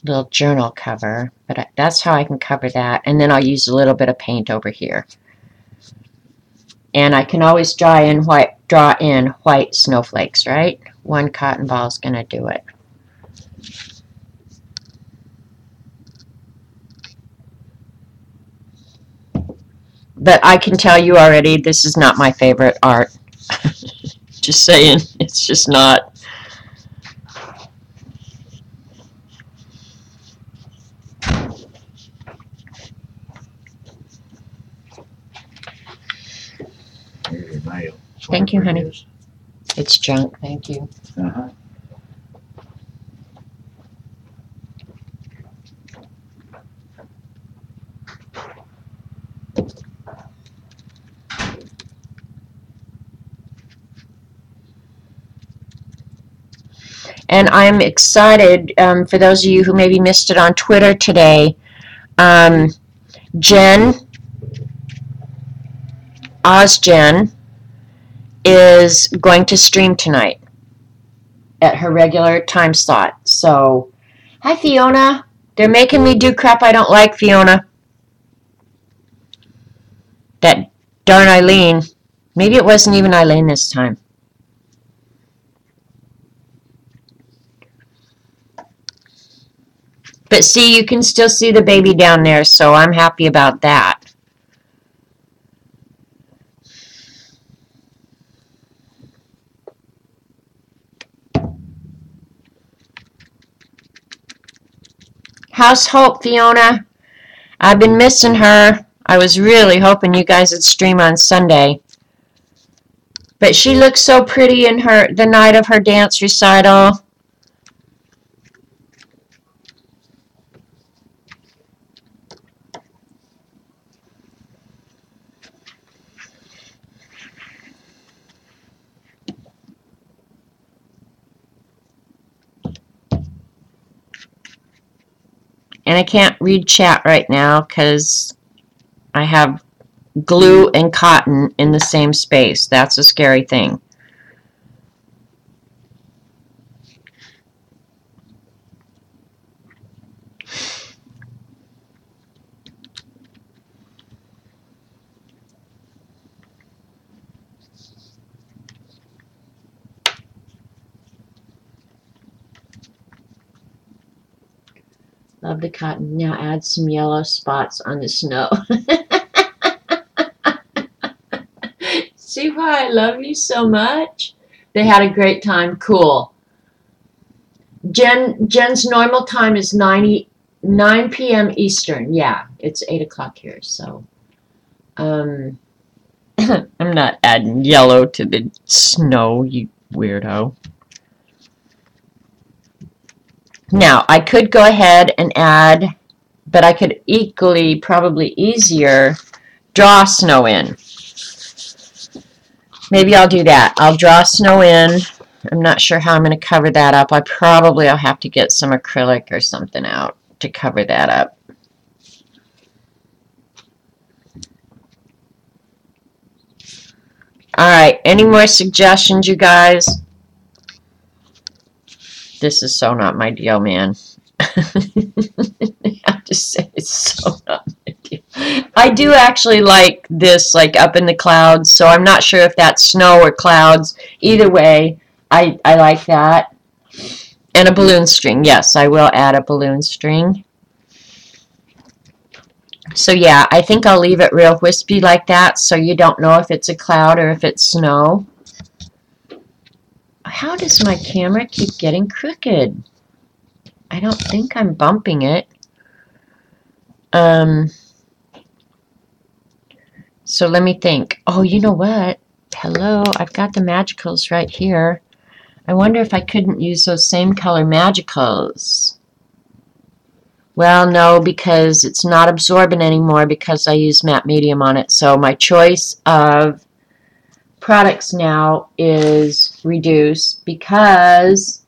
little journal cover. But that's how I can cover that. And then I'll use a little bit of paint over here. And I can always draw in white snowflakes, right? One cotton ball is going to do it. But I can tell you already, this is not my favorite art. Just saying, it's just not. Here's your mail. Thank you, Whatever it honey. is. It's junk, thank you. Uh-huh. And I'm excited, for those of you who maybe missed it on Twitter today, Jen, OzJen, is going to stream tonight at her regular time slot. So, hi Fiona. They're making me do crap I don't like, Fiona. That darn Eileen. Maybe it wasn't even Eileen this time. But see, you can still see the baby down there, so I'm happy about that. How's Hope, Fiona? I've been missing her. I was really hoping you guys would stream on Sunday. But she looked so pretty in the night of her dance recital. And I can't read chat right now because I have glue and cotton in the same space. That's a scary thing. Love the cotton. Now add some yellow spots on the snow. See why I love you so much? They had a great time. Cool. Jen's normal time is 9 p.m. Eastern. Yeah, it's 8 o'clock here. So, I'm not adding yellow to the snow, you weirdo. Now, I could go ahead and add, but I could equally, probably easier, draw snow in. Maybe I'll do that. I'll draw snow in. I'm not sure how I'm going to cover that up. I'll have to get some acrylic or something out to cover that up. All right, any more suggestions, you guys? This is so not my deal, man. I have to say, it's so not my deal. I do actually like this, like up in the clouds, so I'm not sure if that's snow or clouds. Either way, I like that. And a balloon string. Yes, I will add a balloon string. So yeah, I think I'll leave it real wispy like that so you don't know if it's a cloud or if it's snow. How does my camera keep getting crooked? I don't think I'm bumping it. So let me think. Oh, you know what? Hello, I've got the magicals right here. I wonder if I couldn't use those same color magicals. Well, no, because it's not absorbent anymore because I use matte medium on it. So my choice of products now is reduced because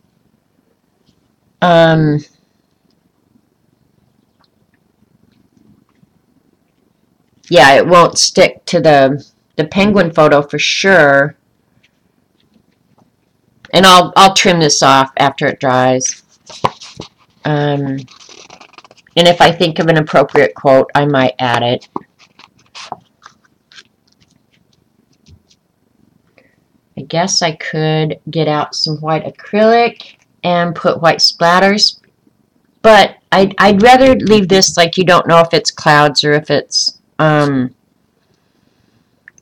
yeah, it won't stick to the penguin photo for sure. And I'll trim this off after it dries. And if I think of an appropriate quote, I might add it. I guess I could get out some white acrylic and put white splatters, but I'd rather leave this like you don't know if it's clouds or if it's, in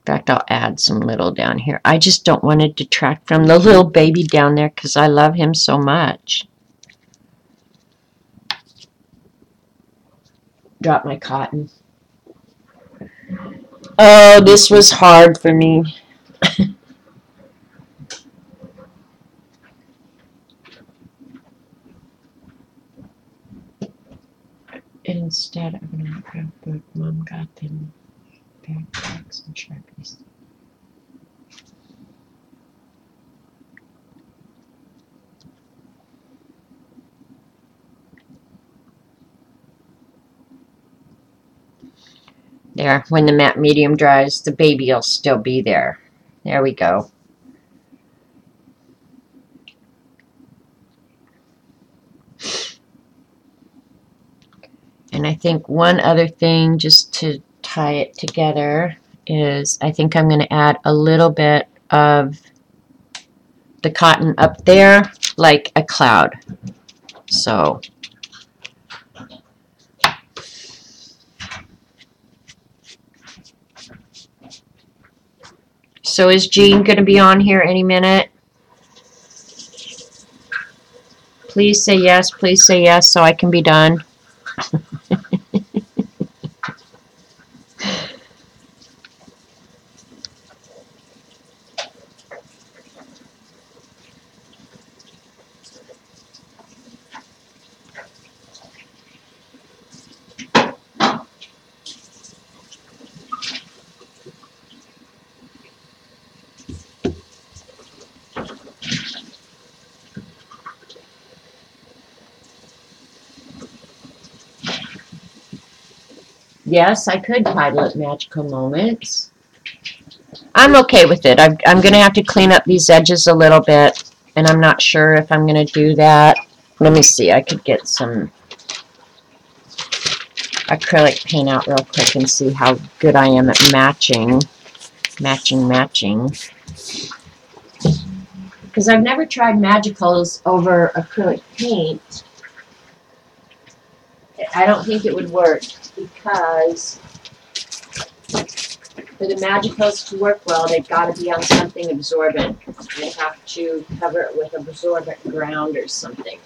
fact, I'll add some little down here. I just don't want to detract from the little baby down there because I love him so much. Drop my cotton. Oh, this was hard for me. Instead, I'm going to grab what Mom got them backpacks and Sharpies. There, when the matte medium dries, the baby will still be there. There we go. And I think one other thing, just to tie it together, is I think I'm going to add a little bit of the cotton up there, like a cloud. So is Jean going to be on here any minute? Please say yes so I can be done. Yes, I could title it Magical Moments. I'm okay with it. I'm going to have to clean up these edges a little bit, and I'm not sure if I'm going to do that. Let me see. I could get some acrylic paint out real quick and see how good I am at matching. Matching. Because I've never tried Magicals over acrylic paint. I don't think it would work because for the Magicals to work well, they've got to be on something absorbent. I have to cover it with absorbent ground or something.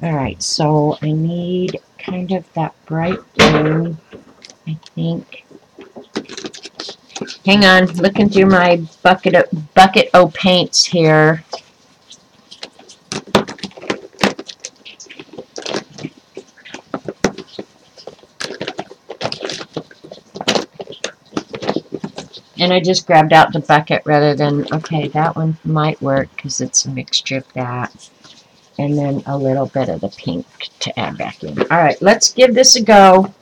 Alright, so I need kind of that bright blue, I think. Hang on, looking through my bucket o' paints here. And I just grabbed out the bucket rather than, okay, that one might work because it's a mixture of that. And then a little bit of the pink to add back in. Alright, let's give this a go.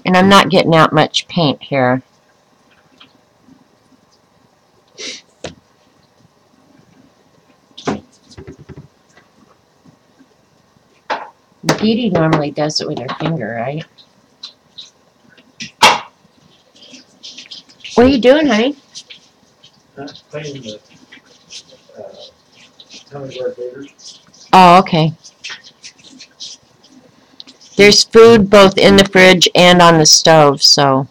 And I'm not getting out much paint here. Dee Dee normally does it with her finger, right? What are you doing, honey? Cleaning the, hummingbird feeders. Oh, okay. There's food both in the fridge and on the stove, so.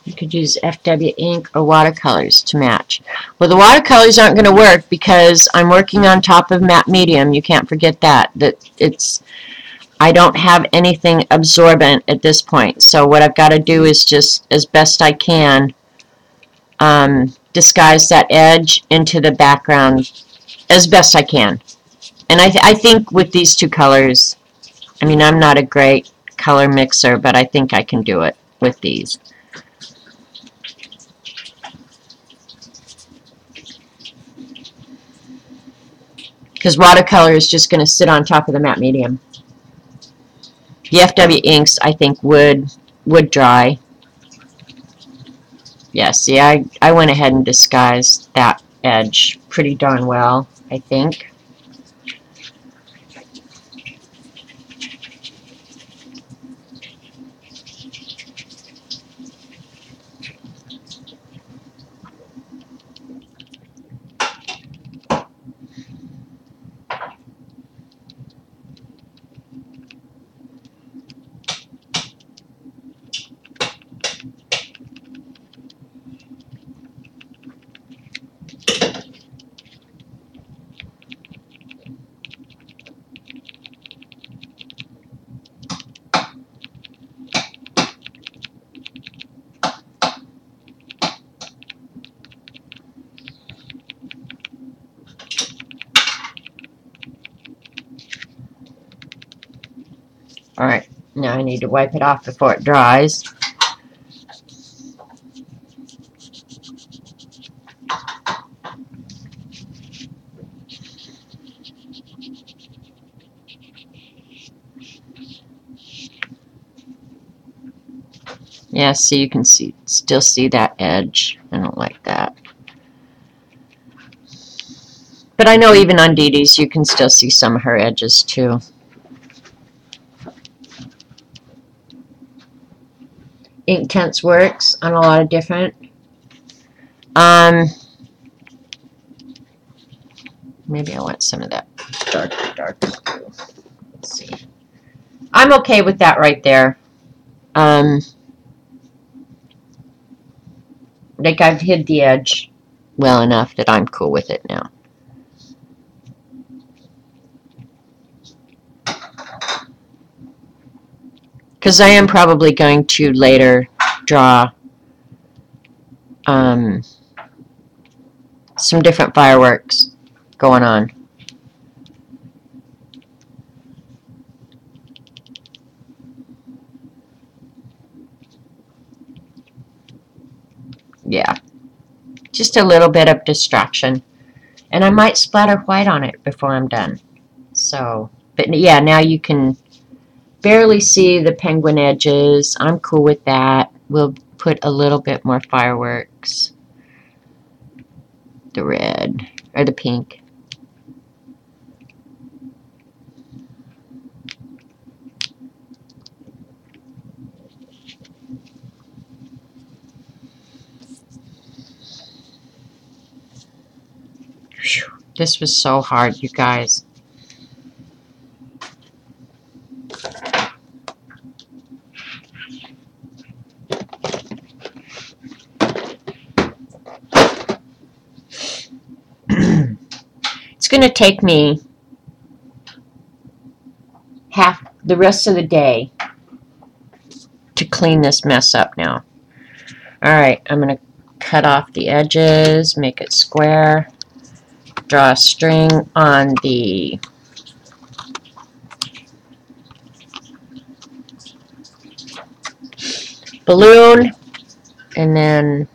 You could use FW ink or watercolors to match. Well, the watercolors aren't going to work because I'm working on top of matte medium. You can't forget that. I don't have anything absorbent at this point. So what I've got to do is just, as best I can, disguise that edge into the background as best I can. And I think with these two colors, I mean, I'm not a great color mixer, but I think I can do it with these. Because watercolor is just going to sit on top of the matte medium. The FW inks, I think, would dry. Yeah, see, I went ahead and disguised that edge pretty darn well, I think. Alright, now I need to wipe it off before it dries. Yeah, see, you can still see that edge. I don't like that. But I know even on Dee Dee's, you can still see some of her edges too. Inktense works on a lot of different. Maybe I want some of that darker blue. Let's see. I'm okay with that right there. Like I've hid the edge well enough that I'm cool with it now. Because I am probably going to later draw some different fireworks going on. Yeah, just a little bit of distraction. And I might splatter white on it before I'm done. So, but yeah, now you can barely see the penguin edges. I'm cool with that. We'll put a little bit more fireworks. The red, or the pink. Whew. This was so hard, you guys. It's going to take me half the rest of the day to clean this mess up now. Alright, I'm going to cut off the edges, make it square, draw a string on the balloon, and then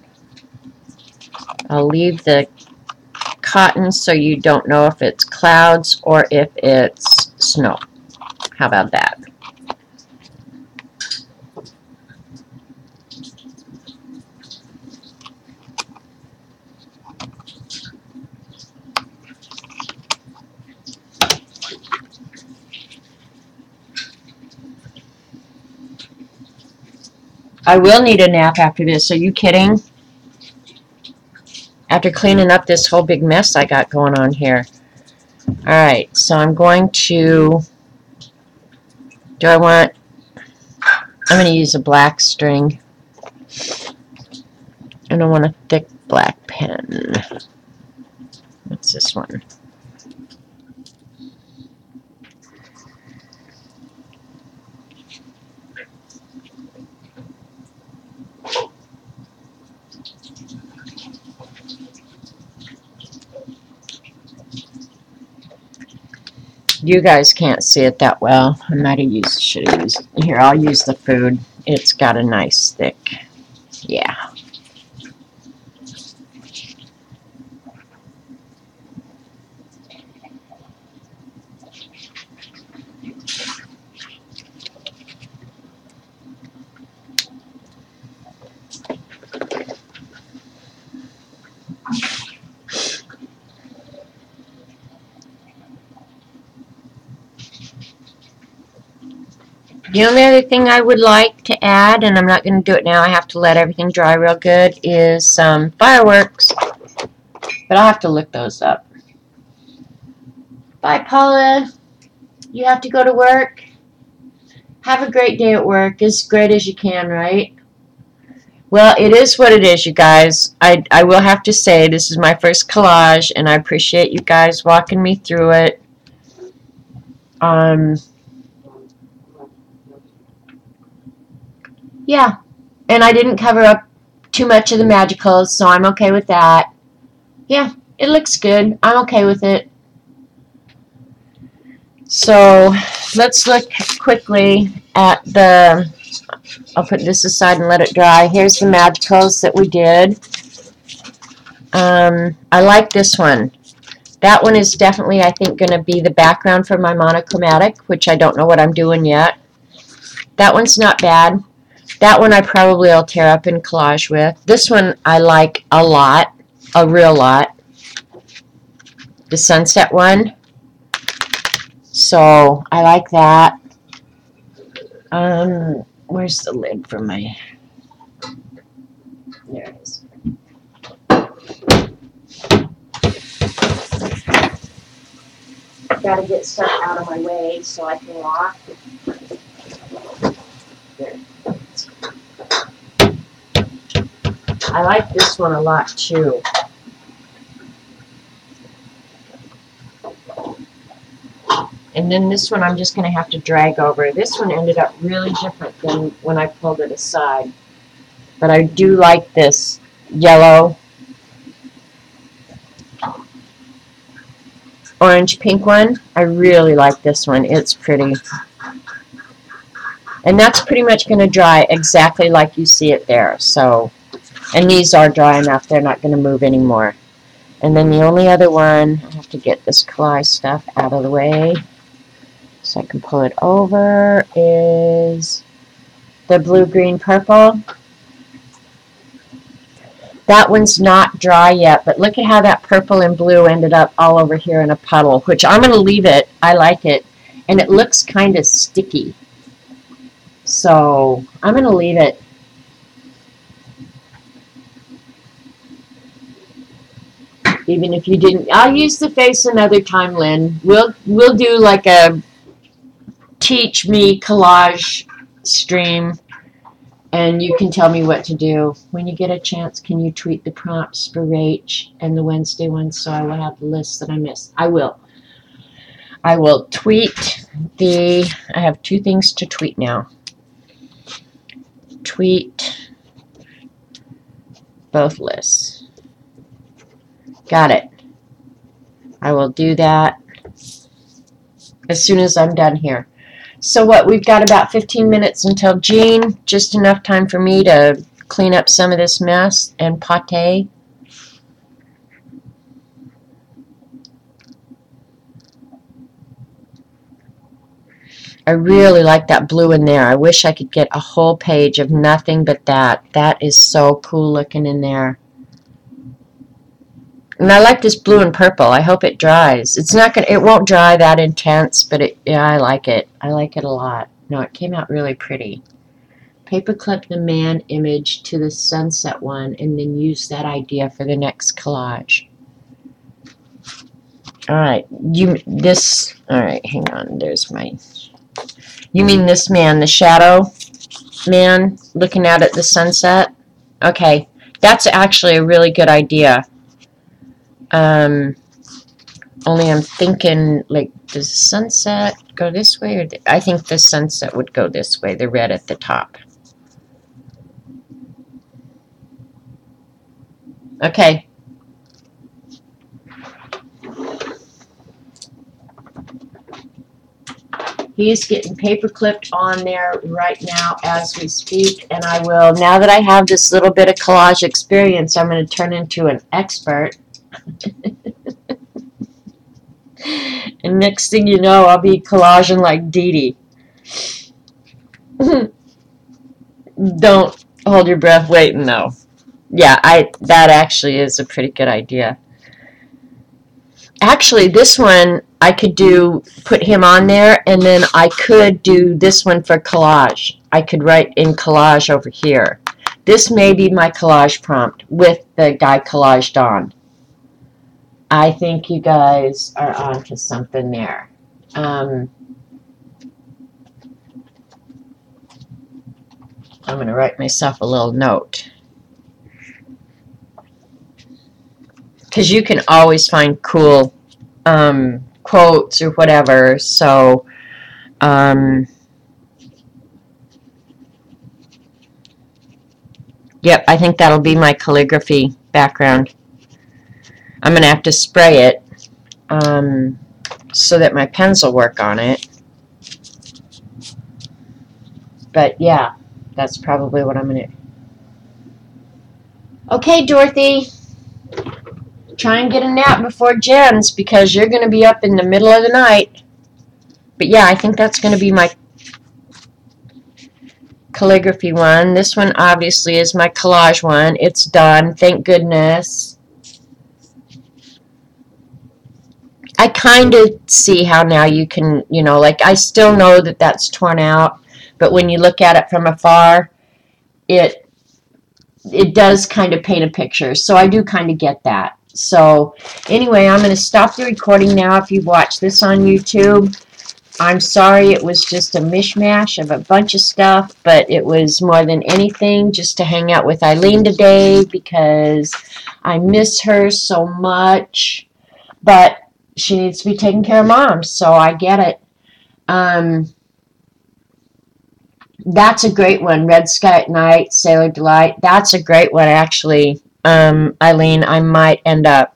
I'll leave the cotton so you don't know if it's clouds or if it's snow. How about that? I will need a nap after this. Are you kidding? After cleaning up this whole big mess I got going on here. Alright, so I'm going to... I'm going to use a black string. And I want a thick black pen. What's this one? You guys can't see it that well. I might have should have used it. Here, I'll use the food. It's got a nice thick, yeah. The only other thing I would like to add, and I'm not going to do it now, I have to let everything dry real good, is some fireworks. But I'll have to look those up. Bye, Paula. You have to go to work. Have a great day at work. As great as you can, right? Well, it is what it is, you guys. I will have to say this is my first collage, and I appreciate you guys walking me through it. Yeah, and I didn't cover up too much of the magicals, so I'm okay with that. Yeah, it looks good. I'm okay with it. So let's look quickly at the... I'll put this aside and let it dry. Here's the magicals that we did. I like this one. That one is definitely, I think, going to be the background for my monochromatic, which I don't know what I'm doing yet. That one's not bad. That one I probably will tear up and collage with. This one I like a lot, a real lot. The sunset one. So I like that. Where's the lid for my... There it is. Gotta get stuff out of my way so I can walk. There. I like this one a lot too. And then this one I'm just going to have to drag over. This one ended up really different than when I pulled it aside. But I do like this yellow, orange, pink one. I really like this one. It's pretty. And that's pretty much going to dry exactly like you see it there. So, and these are dry enough. They're not going to move anymore. And then the only other one, I have to get this collage stuff out of the way so I can pull it over, is the blue, green, purple. That one's not dry yet, but look at how that purple and blue ended up all over here in a puddle, which I'm going to leave it. I like it. And it looks kind of sticky. So I'm going to leave it. Even if you didn't, I'll use the face another time, Lynn. We'll do like a teach me collage stream, and you can tell me what to do. When you get a chance, can you tweet the prompts for Rach and the Wednesday ones so I will have the list that I missed? I will. I will tweet I have 2 things to tweet now. Tweet both lists. Got it. I will do that as soon as I'm done here. So what, we've got about 15 minutes until Jean, just enough time for me to clean up some of this mess and pate. I really like that blue in there. I wish I could get a whole page of nothing but that. That is so cool looking in there. And I like this blue and purple. I hope it dries. It won't dry that intense, but yeah, I like it. I like it a lot. No, it came out really pretty. Paperclip the man image to the sunset one and then use that idea for the next collage. Alright, alright, hang on, there's my, you mean this man, the shadow man looking out at the sunset? Okay, that's actually a really good idea. Only I'm thinking, like, does the sunset go this way? Or I think the sunset would go this way, the red at the top. Okay. He's getting paper clipped on there right now as we speak, and I will, now that I have this little bit of collage experience, I'm going to turn into an expert. And next thing you know, I'll be collaging like Dee Dee. Don't hold your breath waiting, though. Yeah, that actually is a pretty good idea. Actually, this one, I could put him on there, and then I could do this one for collage. I could write in collage over here. This may be my collage prompt with the guy collaged on. I think you guys are onto something there. I'm going to write myself a little note. Because you can always find cool quotes or whatever. So, yep, I think that'll be my calligraphy background. I'm going to have to spray it so that my pens will work on it. But yeah, that's probably what I'm going to... Okay, Dorothy. Try and get a nap before Jen's because you're going to be up in the middle of the night. But yeah, I think that's going to be my calligraphy one. This one obviously is my collage one. It's done, thank goodness. I kind of see how now you can, like I still know that that's torn out, but when you look at it from afar, it does kind of paint a picture. So I do kind of get that. So anyway, I'm going to stop the recording now. If you've watched this on YouTube, I'm sorry it was just a mishmash of a bunch of stuff, but it was more than anything just to hang out with Eileen today because I miss her so much. But she needs to be taking care of Mom, so I get it. That's a great one. Red Sky at Night, Sailor Delight. That's a great one, actually. Eileen, I might end up.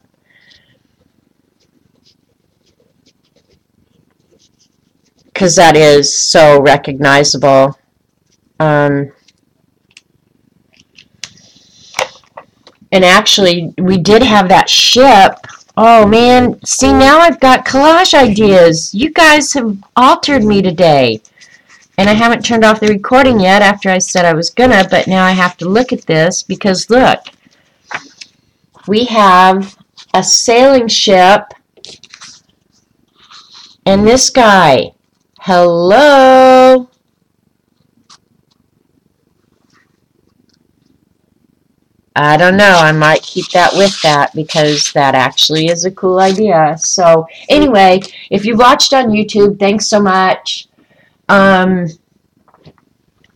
Because that is so recognizable. And actually, we did have that ship. Oh, man. See, now I've got collage ideas. You guys have altered me today. And I haven't turned off the recording yet after I said I was gonna, but now I have to look at this because look, we have a sailing ship and this guy. Hello? I don't know. I might keep that with that because that actually is a cool idea. So anyway, if you've watched on YouTube, thanks so much.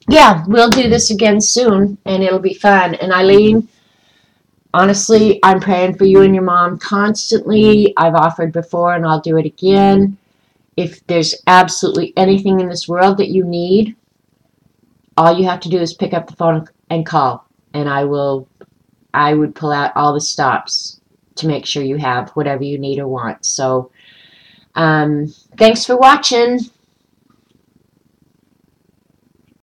Yeah, we'll do this again soon, and it'll be fun. And Eileen, honestly, I'm praying for you and your mom constantly. I've offered before, and I'll do it again. If there's absolutely anything in this world that you need, all you have to do is pick up the phone and call, and I would pull out all the stops to make sure you have whatever you need or want. So, thanks for watching.